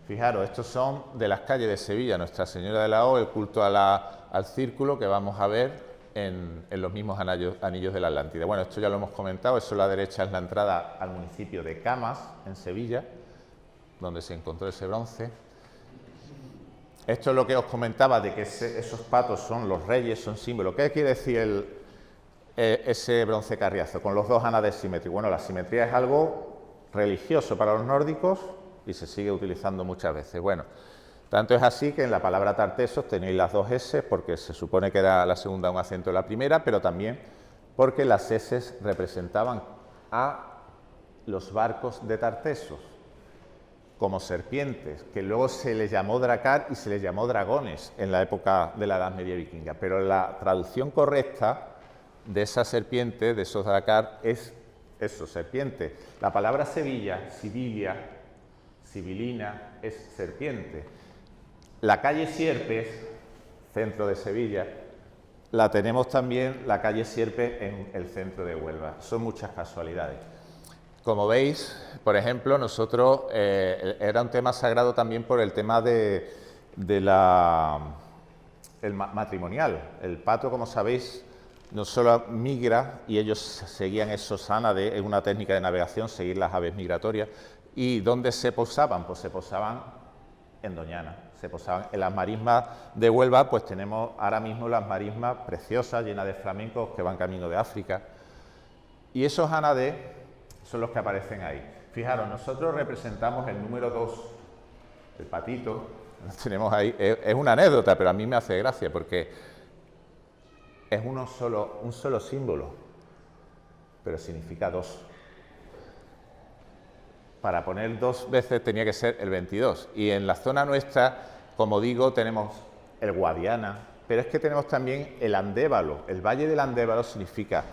Fijaros, estos son de las calles de Sevilla, Nuestra Señora de la O, el culto al círculo que vamos a ver en los mismos anillos de la Atlántida. Bueno, esto ya lo hemos comentado, eso a la derecha es la entrada al municipio de Camas, en Sevilla, donde se encontró ese bronce. Esto es lo que os comentaba de que esos patos son los reyes, son símbolos. ¿Qué quiere decir ese bronce carriazo con los dos ánades simétricos? Bueno, la simetría es algo religioso para los nórdicos y se sigue utilizando muchas veces. Bueno, tanto es así que en la palabra Tartesos tenéis las dos S porque se supone que era la segunda un acento de la primera, pero también porque las S representaban a los barcos de Tartesos como serpientes, que luego se les llamó dracar y se les llamó dragones en la época de la Edad Media vikinga, pero la traducción correcta de esa serpiente, de esos dracar, es eso, serpiente. La palabra Sevilla, Sibilia, sibilina, es serpiente. La calle Sierpes, centro de Sevilla, la tenemos también, la calle Sierpes, en el centro de Huelva. Son muchas casualidades. Como veis, por ejemplo, nosotros, era un tema sagrado también por el tema matrimonial. El pato, como sabéis, no solo migra, y ellos seguían esos ánades, es una técnica de navegación, seguir las aves migratorias. ¿Y dónde se posaban? Pues se posaban en Doñana, se posaban en las marismas de Huelva, pues tenemos ahora mismo las marismas preciosas, llenas de flamencos que van camino de África. Y esos ánades son los que aparecen ahí. Fijaros, nosotros representamos el número 2, el patito, lo tenemos ahí, es una anécdota, pero a mí me hace gracia porque es un solo símbolo, pero significa 2. Para poner 2 veces tenía que ser el 22. Y en la zona nuestra, como digo, tenemos el Guadiana, pero es que tenemos también el Andévalo. El Valle del Andévalo significa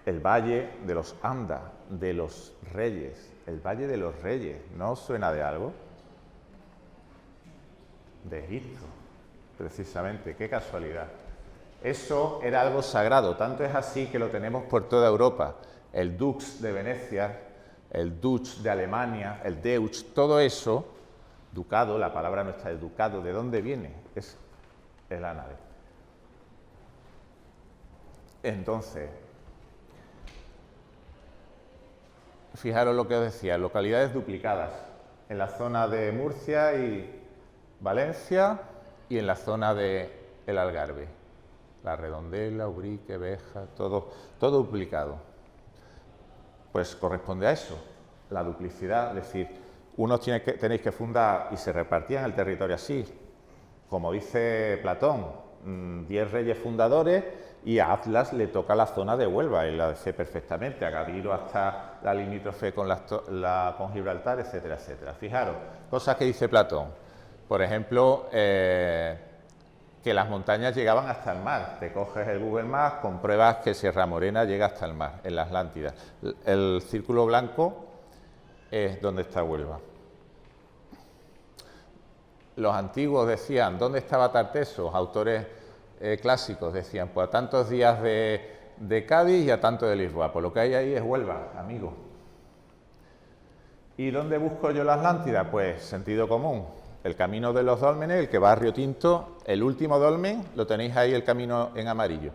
el Valle de los Anda, de los Reyes, el Valle de los Reyes. ¿No os suena de algo? De Egipto, precisamente, qué casualidad. Eso era algo sagrado, tanto es así que lo tenemos por toda Europa. El Dux de Venecia, el Dutch de Alemania, el Deutsch, todo eso, ducado, la palabra nuestra de ducado, ¿de dónde viene? Es el ánade. Entonces, fijaros lo que os decía, localidades duplicadas en la zona de Murcia y Valencia y en la zona de el Algarve, La Redondela, Ubrique, Béjar, todo duplicado. Pues corresponde a eso, la duplicidad, es decir, unos tenéis que fundar y se repartían el territorio así, como dice Platón, 10 reyes fundadores y a Atlas le toca la zona de Huelva, y la sé perfectamente, a Gaviro hasta la limítrofe con Gibraltar, etcétera, etcétera. Fijaros, cosas que dice Platón. Por ejemplo, que las montañas llegaban hasta el mar. Te coges el Google Maps, compruebas que Sierra Morena llega hasta el mar, en la Atlántida. El círculo blanco es donde está Huelva. Los antiguos decían, ¿dónde estaba Tartesos? Autores clásicos decían, pues a tantos días de Cádiz y a tanto de Lisboa. Pues lo que hay ahí es Huelva, amigo. ¿Y dónde busco yo la Atlántida? Pues sentido común. El camino de los dólmenes, el que va a Río Tinto, el último dolmen, lo tenéis ahí, el camino en amarillo.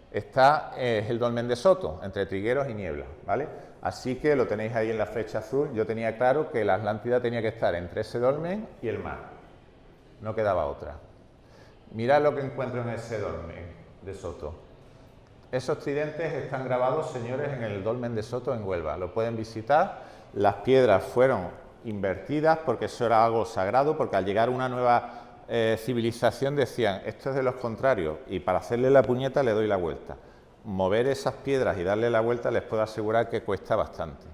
Está es el dolmen de Soto, entre Trigueros y Niebla, ¿vale? Así que lo tenéis ahí en la flecha azul. Yo tenía claro que la Atlántida tenía que estar entre ese dolmen y el mar. No quedaba otra. Mirad lo que encuentro en ese dolmen de Soto. Esos tridentes están grabados, señores, en el dolmen de Soto en Huelva. Lo pueden visitar. Las piedras fueron invertidas porque eso era algo sagrado, porque al llegar una nueva civilización decían, esto es de los contrarios, y para hacerle la puñeta le doy la vuelta. Mover esas piedras y darle la vuelta les puedo asegurar que cuesta bastante.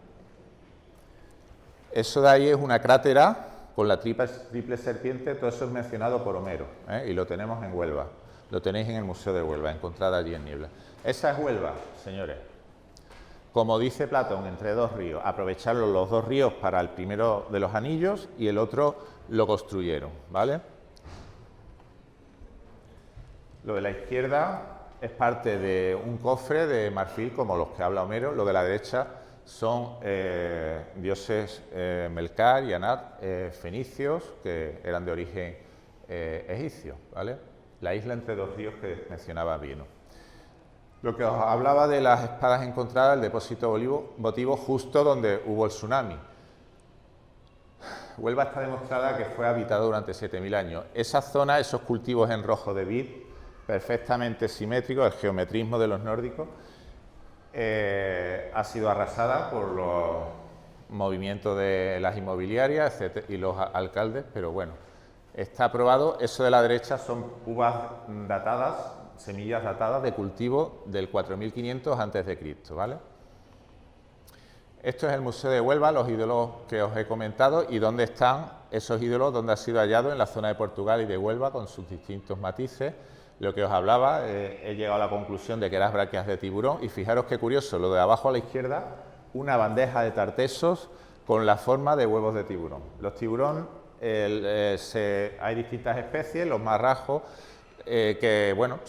Eso de ahí es una crátera con la triple serpiente, todo eso es mencionado por Homero, y lo tenemos en Huelva. Lo tenéis en el Museo de Huelva, encontrada allí en Niebla. Esa es Huelva, señores. Como dice Platón, entre dos ríos, aprovecharon los dos ríos para el primero de los anillos y el otro lo construyeron, ¿vale? Lo de la izquierda es parte de un cofre de marfil como los que habla Homero, lo de la derecha son dioses Melcar y Anat, fenicios, que eran de origen egipcio, ¿vale? La isla entre dos ríos que mencionaba Vino. Lo que os hablaba de las espadas encontradas, el depósito votivo justo donde hubo el tsunami. Huelva está demostrada que fue habitada durante 7000 años. Esa zona, esos cultivos en rojo de vid, perfectamente simétricos, el geometrismo de los nórdicos, ha sido arrasada por los movimientos de las inmobiliarias, etcétera, y los alcaldes, pero bueno, está aprobado. Eso de la derecha son uvas datadas, semillas datadas de cultivo del 4500 a.C., ¿vale? Esto es el Museo de Huelva, los ídolos que os he comentado, y dónde están esos ídolos, donde ha sido hallado en la zona de Portugal y de Huelva, con sus distintos matices. Lo que os hablaba, he llegado a la conclusión de que eran braquias de tiburón, y fijaros qué curioso, lo de abajo a la izquierda, una bandeja de tartesos con la forma de huevos de tiburón. Los tiburones, hay distintas especies, los marrajos, que, bueno,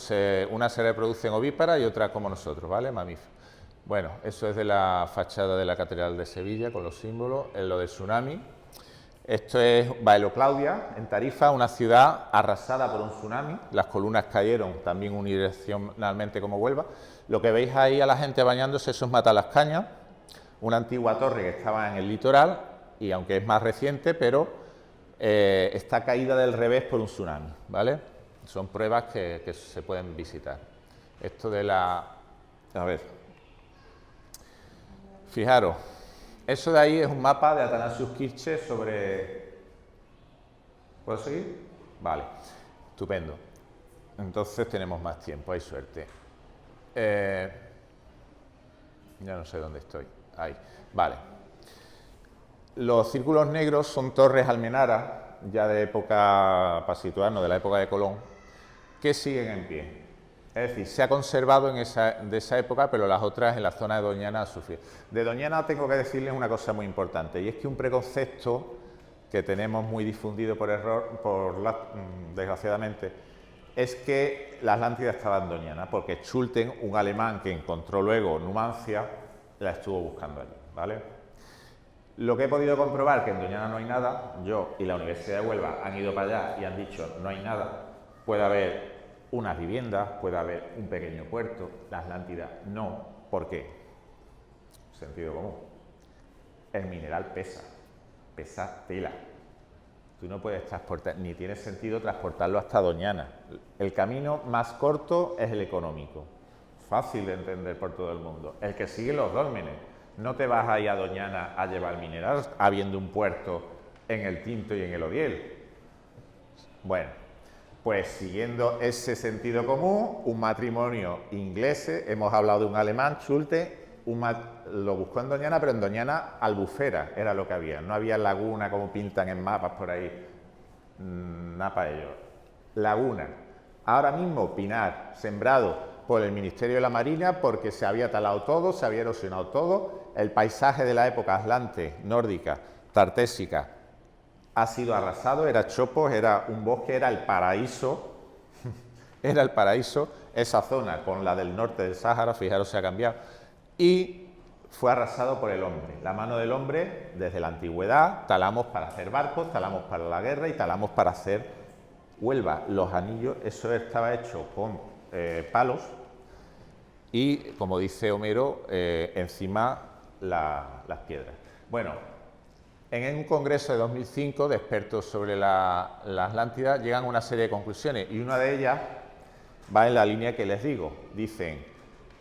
una se reproducen ovíparas y otra como nosotros, ¿vale? Mamíferos. Bueno, eso es de la fachada de la Catedral de Sevilla, con los símbolos, en lo del tsunami. Esto es Baelo Claudia, en Tarifa, una ciudad arrasada por un tsunami. Las columnas cayeron también unidireccionalmente como Huelva. Lo que veis ahí a la gente bañándose, eso es Matalascaña, una antigua torre que estaba en el litoral, y aunque es más reciente, pero está caída del revés por un tsunami, ¿vale? Son pruebas que se pueden visitar. Esto de la... A ver... Fijaros, eso de ahí es un mapa de Athanasius Kircher sobre... ¿Puedo seguir? Vale, estupendo. Entonces tenemos más tiempo, hay suerte. Ya no sé dónde estoy. Ahí, vale. Los círculos negros son torres almenaras, ya de época, para situarnos, de la época de Colón, que siguen en pie. Es decir, se ha conservado de esa época, pero las otras en la zona de Doñana han sufrido. De Doñana tengo que decirles una cosa muy importante, y es que un preconcepto que tenemos muy difundido por error, desgraciadamente, es que la Atlántida estaba en Doñana, porque Schulten, un alemán que encontró luego Numancia, la estuvo buscando allí, ¿vale? Lo que he podido comprobar, que en Doñana no hay nada, yo y la Universidad de Huelva han ido para allá y han dicho no hay nada, puede haber unas viviendas, puede haber un pequeño puerto, la Atlántida no. ¿Por qué? Sentido común. El mineral pesa tela. Tú no puedes transportar, ni tiene sentido transportarlo hasta Doñana. El camino más corto es el económico, fácil de entender por todo el mundo, el que sigue los dólmenes. No te vas a ir a Doñana a llevar mineral habiendo un puerto en el Tinto y en el Odiel. Bueno, Pues siguiendo ese sentido común, un matrimonio inglés, hemos hablado de un alemán, Schulte, lo buscó en Doñana, pero en Doñana albufera era lo que había, no había laguna como pintan en mapas por ahí, nada para ello. Laguna, ahora mismo pinar, sembrado por el Ministerio de la Marina porque se había talado todo, se había erosionado todo, el paisaje de la época atlante, nórdica, tartésica, ha sido arrasado, era chopos, era un bosque, era el paraíso, era el paraíso, esa zona con la del norte del Sáhara, fijaros, se ha cambiado, y fue arrasado por el hombre, la mano del hombre desde la antigüedad, talamos para hacer barcos, talamos para la guerra y talamos para hacer Huelva, los anillos, eso estaba hecho con palos y, como dice Homero, encima las piedras. Bueno, en un congreso de 2005 de expertos sobre la Atlántida llegan a una serie de conclusiones y una de ellas va en la línea que les digo. Dicen,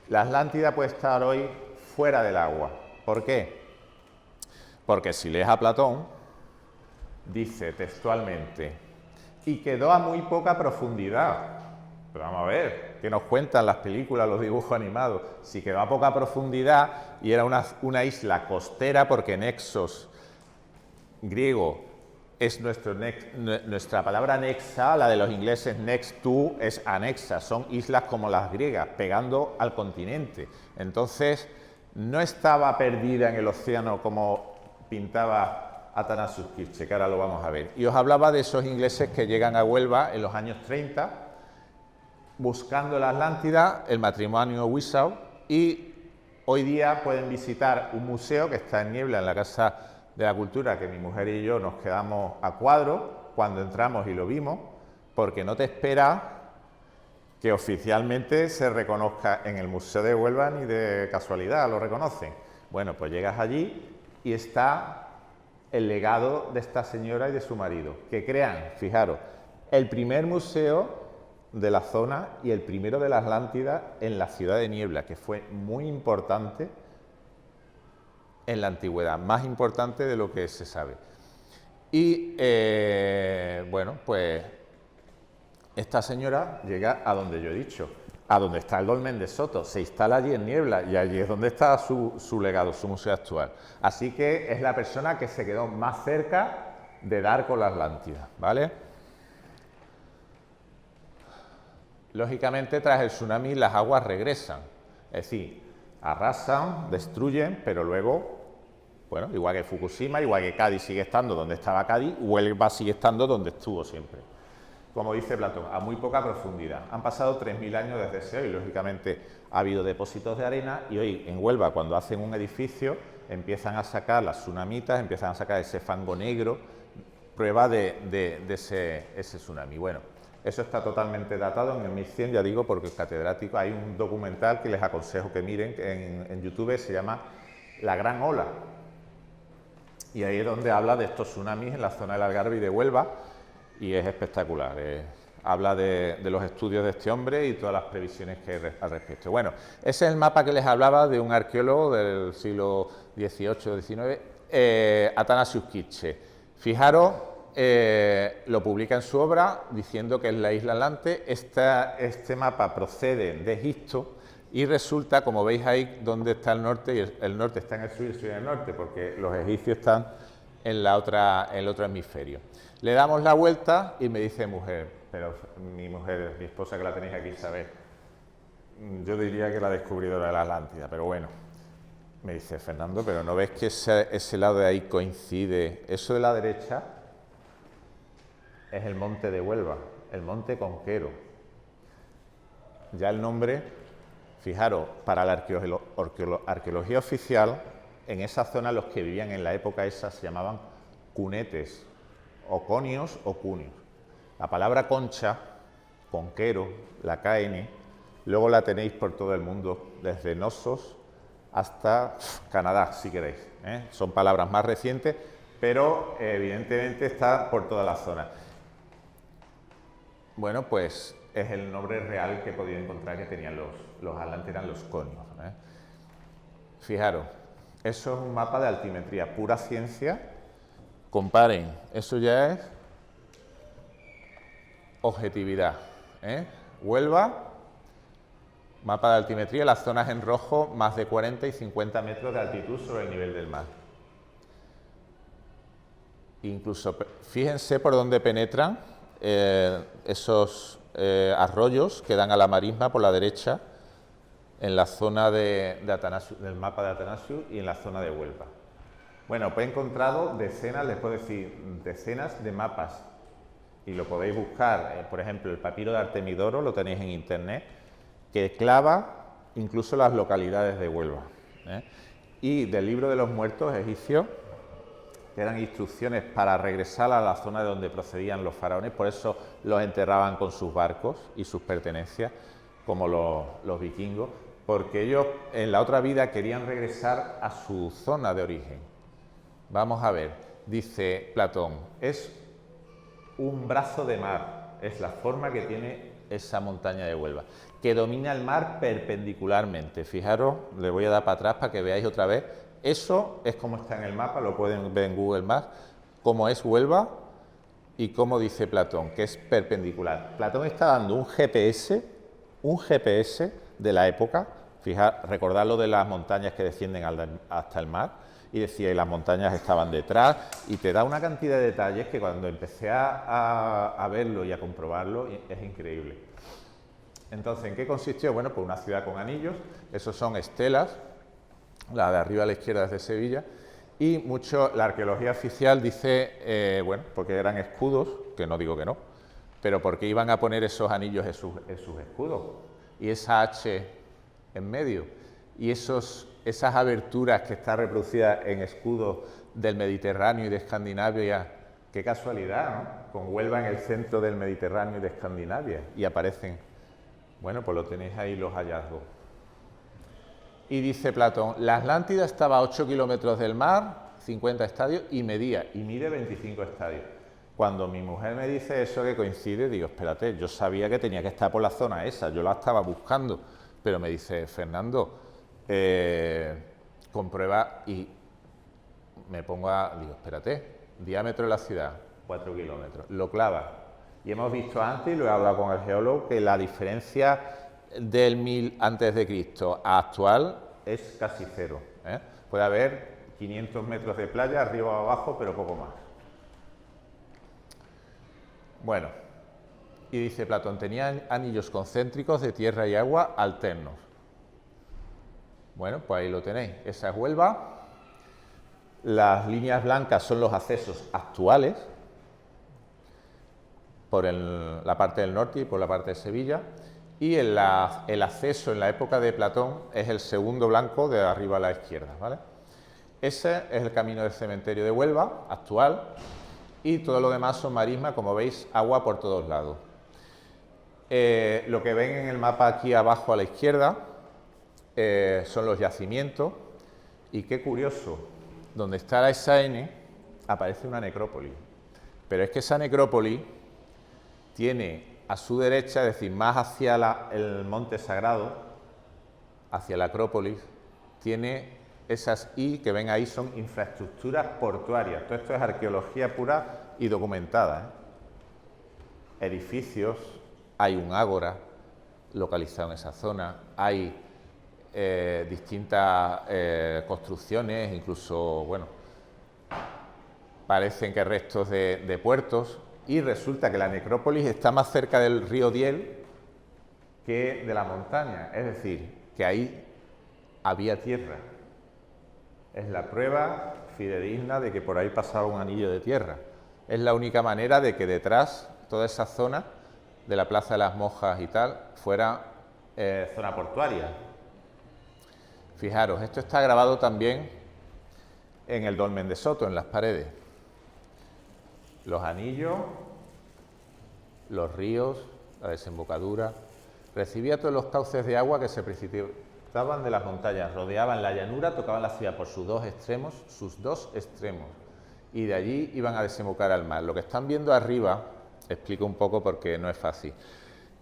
la Atlántida puede estar hoy fuera del agua. ¿Por qué? Porque si lees a Platón, dice textualmente, y quedó a muy poca profundidad. Pero vamos a ver, ¿qué nos cuentan las películas, los dibujos animados? Si quedó a poca profundidad y era una isla costera, porque nexos griego es nuestra palabra nexa, la de los ingleses next to es anexa, son islas como las griegas, pegando al continente. Entonces, no estaba perdida en el océano como pintaba Athanasius Kircher, que ahora lo vamos a ver. Y os hablaba de esos ingleses que llegan a Huelva en los años 30, buscando la Atlántida, el matrimonio Wisaw, y hoy día pueden visitar un museo que está en Niebla, en la Casa de la Cultura, que mi mujer y yo nos quedamos a cuadro cuando entramos y lo vimos, porque no te espera que oficialmente se reconozca en el Museo de Huelva ni de casualidad, lo reconocen. Bueno, pues llegas allí y está el legado de esta señora y de su marido, que crean, fijaros, el primer museo de la zona y el primero de la Atlántida en la ciudad de Niebla, que fue muy importante en la antigüedad, más importante de lo que se sabe. Y bueno, pues esta señora llega a donde yo he dicho, a donde está el Dolmen de Soto, se instala allí en Niebla y allí es donde está su legado, su museo actual. Así que es la persona que se quedó más cerca de dar con la Atlántida, ¿vale? Lógicamente, tras el tsunami las aguas regresan, es decir, arrasan, destruyen, pero luego, bueno, igual que Fukushima, igual que Cádiz sigue estando donde estaba Cádiz, Huelva sigue estando donde estuvo siempre. Como dice Platón, a muy poca profundidad. Han pasado 3000 años desde ese hoy, lógicamente ha habido depósitos de arena y hoy en Huelva, cuando hacen un edificio, empiezan a sacar las tsunamitas, empiezan a sacar ese fango negro, prueba de ese tsunami. Bueno, eso está totalmente datado en el 1100, ya digo, porque el catedrático, hay un documental que les aconsejo que miren en YouTube, se llama La Gran Ola. Y ahí es donde habla de estos tsunamis en la zona del Algarve y de Huelva, y es espectacular. Habla de los estudios de este hombre y todas las previsiones que hay al respecto. Bueno, ese es el mapa que les hablaba de un arqueólogo del siglo XVIII-XIX, Athanasius Kircher. Fijaros, lo publica en su obra diciendo que es la isla Atlante. Este mapa procede de Egipto y resulta, como veis ahí, donde está el norte, y el norte está en el sur y el sur en el norte, porque los egipcios están en el otro hemisferio. Le damos la vuelta y me dice mujer, pero mi mujer, mi esposa que la tenéis aquí, sabe, yo diría que la descubridora de la Atlántida, pero bueno, me dice Fernando, pero ¿no ves que ese lado de ahí coincide? Eso de la derecha es el monte de Huelva, el monte Conquero. Ya el nombre, fijaros, para la arqueología oficial, en esa zona los que vivían en la época esa se llamaban cunetes, o conios o cunios. La palabra concha, conquero, la KN, luego la tenéis por todo el mundo, desde Knossos hasta Canadá, si queréis. Son palabras más recientes, pero evidentemente está por toda la zona. Bueno, pues es el nombre real que he podido encontrar que tenían los atlantes, eran los conios. Fijaros, eso es un mapa de altimetría, pura ciencia. Comparen, eso ya es objetividad. Huelva, mapa de altimetría, las zonas en rojo, más de 40 y 50 metros de altitud sobre el nivel del mar. Incluso, fíjense por dónde penetran esos arroyos que dan a la marisma por la derecha, en la zona de Atanasius, del mapa de Atanasius, y en la zona de Huelva. Bueno, pues he encontrado decenas, les puedo decir, decenas de mapas, y lo podéis buscar, por ejemplo, el papiro de Artemidoro, lo tenéis en internet, que clava incluso las localidades de Huelva. Y del libro de los muertos egipcios, que eran instrucciones para regresar a la zona de donde procedían los faraones, por eso los enterraban con sus barcos y sus pertenencias, como los vikingos, porque ellos en la otra vida querían regresar a su zona de origen. Vamos a ver, dice Platón, es un brazo de mar, es la forma que tiene esa montaña de Huelva, que domina el mar perpendicularmente. Fijaros, le voy a dar para atrás para que veáis otra vez. Eso es como está en el mapa, lo pueden ver en Google Maps, cómo es Huelva y cómo dice Platón, que es perpendicular. Platón está dando un GPS de la época. Fijaros, recordad lo de las montañas que descienden hasta el mar, y decía, y las montañas estaban detrás, y te da una cantidad de detalles que cuando empecé a verlo y a comprobarlo, es increíble. Entonces, ¿en qué consistió? Bueno, pues una ciudad con anillos, esos son estelas, la de arriba a la izquierda es de Sevilla, y la arqueología oficial dice, bueno, porque eran escudos, que no digo que no, pero porque iban a poner esos anillos en sus escudos, y esa H en medio, y esas aberturas que están reproducidas en escudos del Mediterráneo y de Escandinavia, qué casualidad, ¿no? Con Huelva en el centro del Mediterráneo y de Escandinavia, y aparecen, bueno, pues lo tenéis ahí los hallazgos. Y dice Platón, la Atlántida estaba a 8 kilómetros del mar, 50 estadios, y mide 25 estadios. Cuando mi mujer me dice eso que coincide, digo, espérate, yo sabía que tenía que estar por la zona esa, yo la estaba buscando, pero me dice, Fernando, comprueba, y me pongo digo, espérate, diámetro de la ciudad, 4 kilómetros, lo clava. Y hemos visto antes, y lo he hablado con el geólogo, que la diferencia del 1000 a.C. a actual es casi cero. Puede haber 500 metros de playa arriba o abajo, pero poco más. Bueno, y dice Platón, tenía anillos concéntricos de tierra y agua alternos. Bueno, pues ahí lo tenéis, esa es Huelva. Las líneas blancas son los accesos actuales, por la parte del norte y por la parte de Sevilla, y el acceso en la época de Platón es el segundo blanco de arriba a la izquierda, ¿vale? Ese es el camino del cementerio de Huelva, actual, y todo lo demás son marismas, como veis, agua por todos lados. Lo que ven en el mapa aquí abajo a la izquierda son los yacimientos, y qué curioso, donde está la SN aparece una necrópolis, pero es que esa necrópolis tiene a su derecha, es decir, más hacia el monte sagrado, hacia la Acrópolis, tiene esas I que ven ahí, son infraestructuras portuarias. Todo esto es arqueología pura y documentada, Edificios, hay un ágora localizado en esa zona, hay distintas construcciones, incluso, bueno, parecen que restos de puertos. Y resulta que la necrópolis está más cerca del río Diel que de la montaña, es decir, que ahí había tierra. Es la prueba fidedigna de que por ahí pasaba un anillo de tierra. Es la única manera de que detrás, toda esa zona de la Plaza de las Monjas y tal, fuera zona portuaria. Fijaros, esto está grabado también en el dolmen de Soto, en las paredes. Los anillos, los ríos, la desembocadura, recibía todos los cauces de agua que se precipitaban de las montañas, rodeaban la llanura, tocaban la ciudad por sus dos extremos, y de allí iban a desembocar al mar. Lo que están viendo arriba, explico un poco porque no es fácil.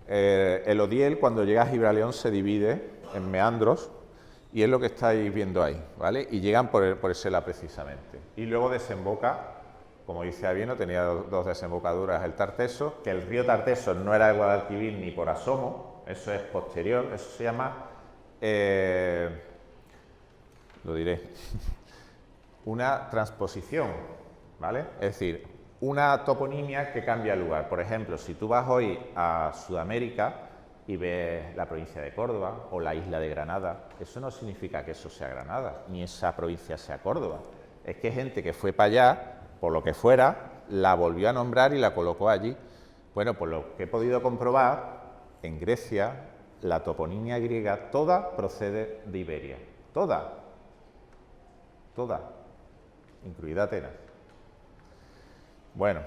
El Odiel, cuando llega a Gibraleón, se divide en meandros, y es lo que estáis viendo ahí, ¿vale? Y llegan por Esela precisamente, y luego desemboca como dice Avieno, tenía dos desembocaduras el Tarteso, que el río Tarteso no era el Guadalquivir ni por asomo, eso es posterior, eso se llama, lo diré, una transposición, ¿vale? Es decir, una toponimia que cambia el lugar. Por ejemplo, si tú vas hoy a Sudamérica y ves la provincia de Córdoba o la isla de Granada, eso no significa que eso sea Granada, ni esa provincia sea Córdoba. Es que gente que fue para allá, por lo que fuera, la volvió a nombrar y la colocó allí. Bueno, pues lo que he podido comprobar, en Grecia, la toponimia griega toda procede de Iberia. Toda, incluida Atenas. Bueno,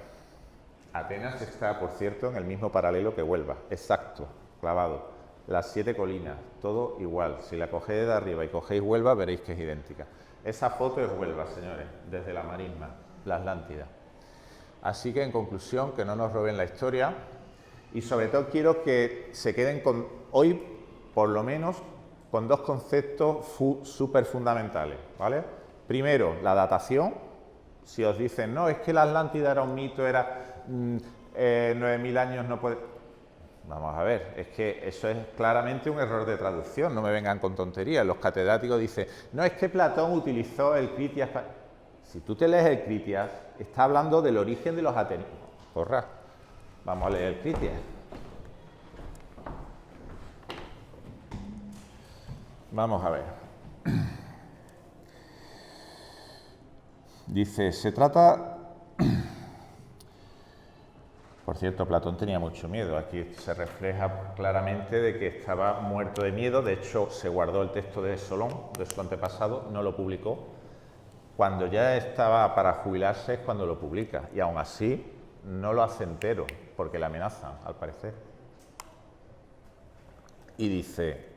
Atenas está, por cierto, en el mismo paralelo que Huelva, exacto, clavado. Las 7 colinas, todo igual. Si la cogéis de arriba y cogéis Huelva, veréis que es idéntica. Esa foto es Huelva, señores, desde la marisma, la Atlántida. Así que, en conclusión, que no nos roben la historia y, sobre todo, quiero que se queden con, hoy, por lo menos, con dos conceptos súper fundamentales, ¿vale? Primero, la datación. Si os dicen, no, es que la Atlántida era un mito, era 9.000 años, no puede... Vamos a ver, es que eso es claramente un error de traducción, no me vengan con tonterías. Los catedráticos dicen, no, es que Platón utilizó el Critias para... Si tú te lees el Critias, está hablando del origen de los atenienses. Porra, vamos a leer el Critias. Vamos a ver. Dice, se trata... Por cierto, Platón tenía mucho miedo. Aquí se refleja claramente de que estaba muerto de miedo. De hecho, se guardó el texto de Solón, de su antepasado, no lo publicó. Cuando ya estaba para jubilarse es cuando lo publica. Y aún así, no lo hace entero, porque le amenazan, al parecer. Y dice...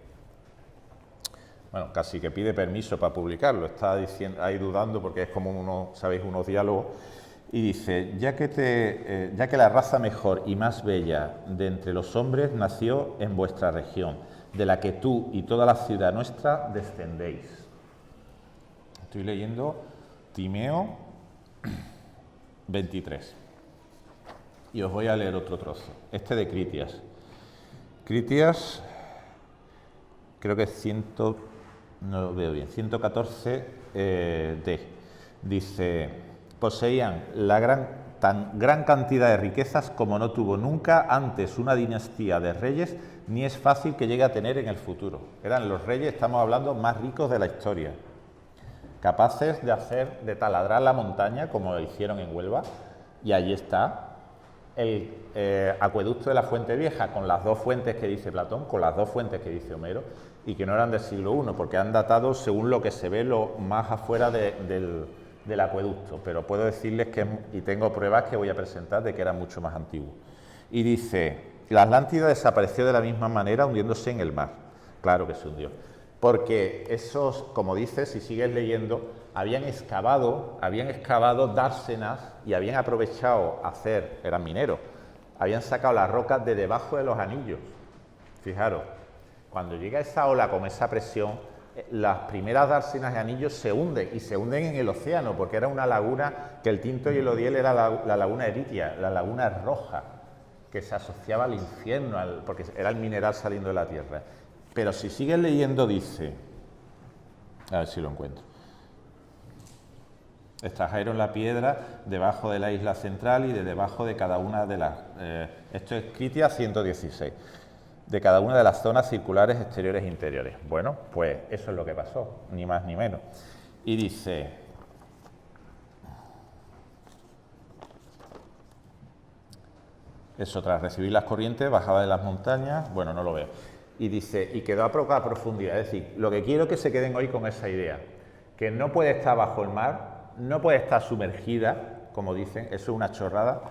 Bueno, casi que pide permiso para publicarlo. Está diciendo, ahí dudando porque es como sabéis, unos diálogos. Y dice, ya que la raza mejor y más bella de entre los hombres nació en vuestra región, de la que tú y toda la ciudad nuestra descendéis. Estoy leyendo Timeo 23. Y os voy a leer otro trozo, este de Critias. Critias, creo que es no lo veo bien, 114 D. Dice, poseían tan gran cantidad de riquezas como no tuvo nunca antes una dinastía de reyes, ni es fácil que llegue a tener en el futuro. Eran los reyes, estamos hablando, más ricos de la historia, capaces de taladrar la montaña, como lo hicieron en Huelva, y allí está el acueducto de la Fuente Vieja, con las dos fuentes que dice Platón, con las dos fuentes que dice Homero, y que no eran del siglo I, porque han datado según lo que se ve lo más afuera del acueducto, pero puedo decirles que, y tengo pruebas que voy a presentar de que era mucho más antiguo. Y dice, la Atlántida desapareció de la misma manera hundiéndose en el mar. Claro que se hundió, porque esos, como dice, si sigues leyendo, habían excavado dársenas y habían aprovechado eran mineros, habían sacado las rocas de debajo de los anillos. Fijaros, cuando llega esa ola con esa presión, las primeras dársenas de anillos se hunden, y se hunden en el océano, porque era una laguna que el Tinto y el Odiel era la laguna Eritia, la laguna roja, que se asociaba al infierno, porque era el mineral saliendo de la tierra. Pero si sigues leyendo dice, a ver si lo encuentro, extrajeron la piedra debajo de la isla central y de debajo de cada una de las... esto es Critias 116. De cada una de las zonas circulares exteriores e interiores. Bueno, pues eso es lo que pasó, ni más ni menos. Y dice, eso, tras recibir las corrientes, bajaba de las montañas, bueno, no lo veo. Y dice, y quedó a poca profundidad. Es decir, lo que quiero es que se queden hoy con esa idea, que no puede estar bajo el mar, no puede estar sumergida, como dicen, eso es una chorrada.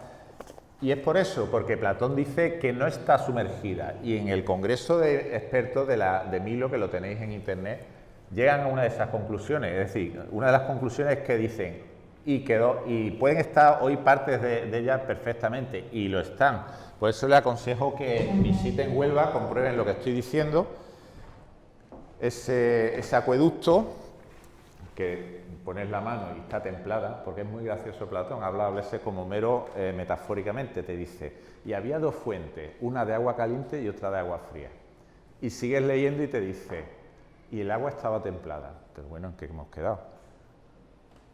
Y es por eso, porque Platón dice que no está sumergida, y en el Congreso de Expertos de Milo, que lo tenéis en internet, llegan a una de esas conclusiones. Es decir, una de las conclusiones es que dicen, y pueden estar hoy partes de ellas perfectamente, y lo están. Por eso les aconsejo que visiten Huelva, comprueben lo que estoy diciendo, ese acueducto, que pones la mano y está templada, porque es muy gracioso Platón, habla a veces como mero metafóricamente, te dice, y había dos fuentes, una de agua caliente y otra de agua fría. Y sigues leyendo y te dice, y el agua estaba templada. Pero bueno, ¿en qué hemos quedado?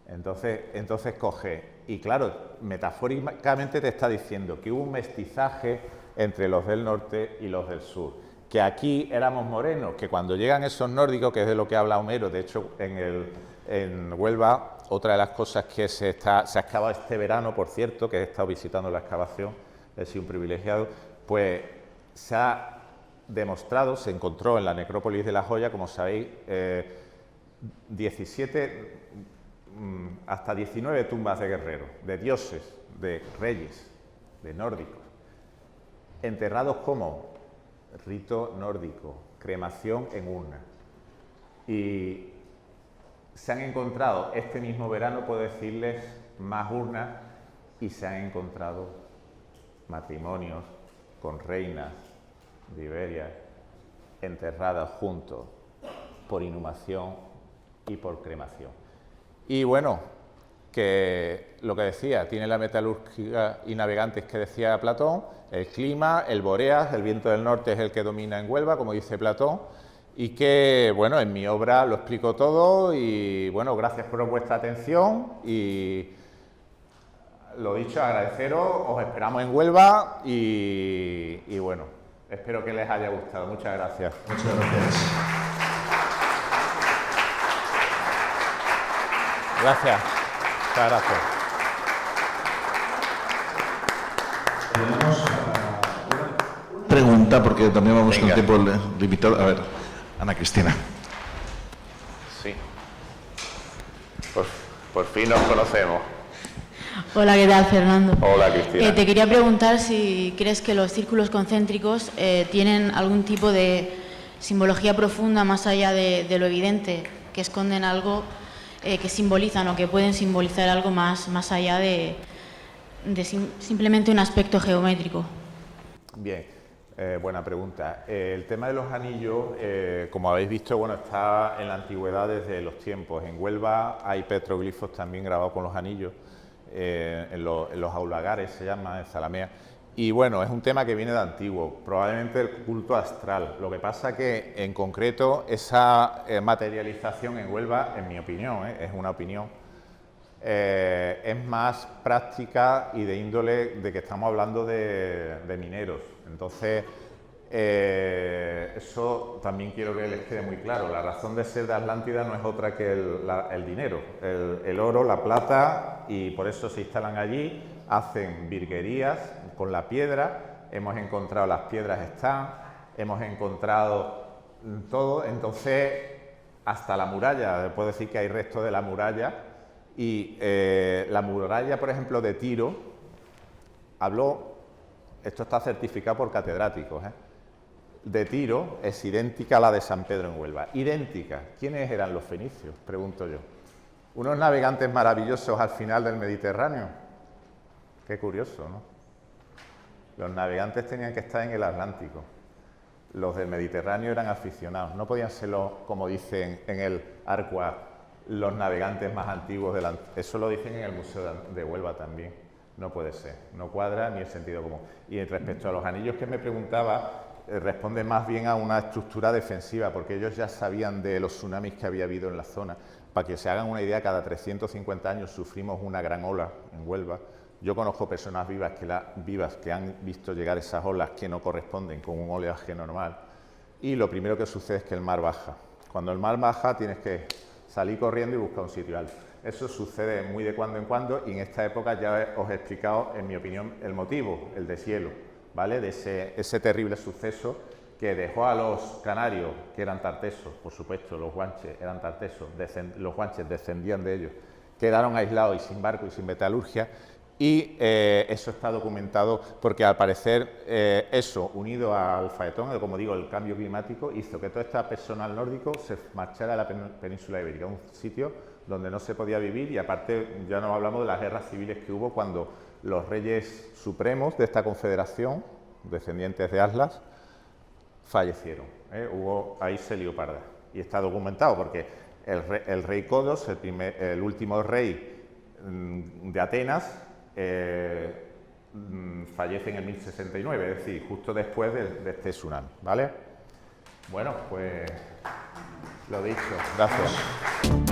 Entonces coge, y claro, metafóricamente te está diciendo que hubo un mestizaje entre los del norte y los del sur, que aquí éramos morenos, que cuando llegan esos nórdicos, que es de lo que habla Homero, de hecho en Huelva, otra de las cosas que se ha excavado este verano, por cierto, que he estado visitando la excavación, he sido un privilegiado, pues se ha demostrado, se encontró en la necrópolis de La Joya, como sabéis, 17 hasta 19 tumbas de guerreros, de dioses, de reyes, de nórdicos, enterrados como rito nórdico, cremación en urna. Y se han encontrado este mismo verano, puedo decirles, más urnas, y se han encontrado matrimonios con reinas de Iberia enterradas juntos por inhumación y por cremación. Y bueno, que lo que decía, tiene la metalúrgica y navegantes que decía Platón, el clima, el boreas, el viento del norte es el que domina en Huelva, como dice Platón, y que, bueno, en mi obra lo explico todo y, bueno, gracias por vuestra atención y, lo dicho, agradeceros, os esperamos en Huelva y bueno, espero que les haya gustado. Muchas gracias. Muchas gracias. Gracias. Muchas gracias. Tenemos una pregunta, porque también vamos con el tiempo limitado. A ver, Ana Cristina. Sí. Por fin nos conocemos. Hola, ¿qué tal, Fernando? Hola, Cristina. Te quería preguntar si crees que los círculos concéntricos tienen algún tipo de simbología profunda más allá de lo evidente, que esconden algo, que simbolizan o que pueden simbolizar algo más allá de simplemente un aspecto geométrico. Bien, buena pregunta. El tema de los anillos, como habéis visto, bueno, está en la antigüedad desde los tiempos. En Huelva hay petroglifos también grabados con los anillos, en los aulagares se llama, en Zalamea. Y bueno, es un tema que viene de antiguo, probablemente el culto astral. Lo que pasa que, en concreto, esa materialización en Huelva, en mi opinión, es una opinión, es más práctica y de índole de que estamos hablando de mineros. Entonces, eso también quiero que les quede muy claro. La razón de ser de Atlántida no es otra que el dinero, el oro, la plata, y por eso se instalan allí, hacen virguerías con la piedra. Hemos encontrado las piedras hemos encontrado todo. Entonces, hasta la muralla, puedo decir que hay restos de la muralla. Y la muralla, por ejemplo, de Tiro, esto está certificado por catedráticos, de Tiro es idéntica a la de San Pedro en Huelva. Idéntica. ¿Quiénes eran los fenicios? Pregunto yo. Unos navegantes maravillosos al final del Mediterráneo. Qué curioso, ¿no? Los navegantes tenían que estar en el Atlántico. Los del Mediterráneo eran aficionados. No podían ser, como dicen en el Arcua, los navegantes más antiguos. Eso lo dicen en el Museo de Huelva también. No puede ser. No cuadra ni el sentido común. Y respecto a los anillos que me preguntaba, responde más bien a una estructura defensiva, porque ellos ya sabían de los tsunamis que había habido en la zona. Para que se hagan una idea, cada 350 años sufrimos una gran ola en Huelva. Yo conozco personas vivas que han visto llegar esas olas que no corresponden con un oleaje normal. Y lo primero que sucede es que el mar baja. Cuando el mar baja tienes que salir corriendo y buscar un sitio alto. Eso sucede muy de cuando en cuando, y en esta época ya os he explicado, en mi opinión, el motivo, el deshielo, ¿vale? De ese terrible suceso que dejó a los canarios, que eran tartesos, por supuesto, los guanches eran tartesos, los guanches descendían de ellos, quedaron aislados y sin barco y sin metalurgia, y eso está documentado porque al parecer eso, unido al faetón, como digo, el cambio climático, hizo que todo este personal nórdico se marchara a la península ibérica, un sitio donde no se podía vivir, y aparte ya no hablamos de las guerras civiles que hubo cuando los reyes supremos de esta confederación, descendientes de Atlas, fallecieron. Ahí se lió parda, y está documentado porque El rey Codos, el último rey de Atenas, fallece en el 1069, es decir, justo después de este tsunami, ¿vale? Bueno, pues lo dicho, gracias.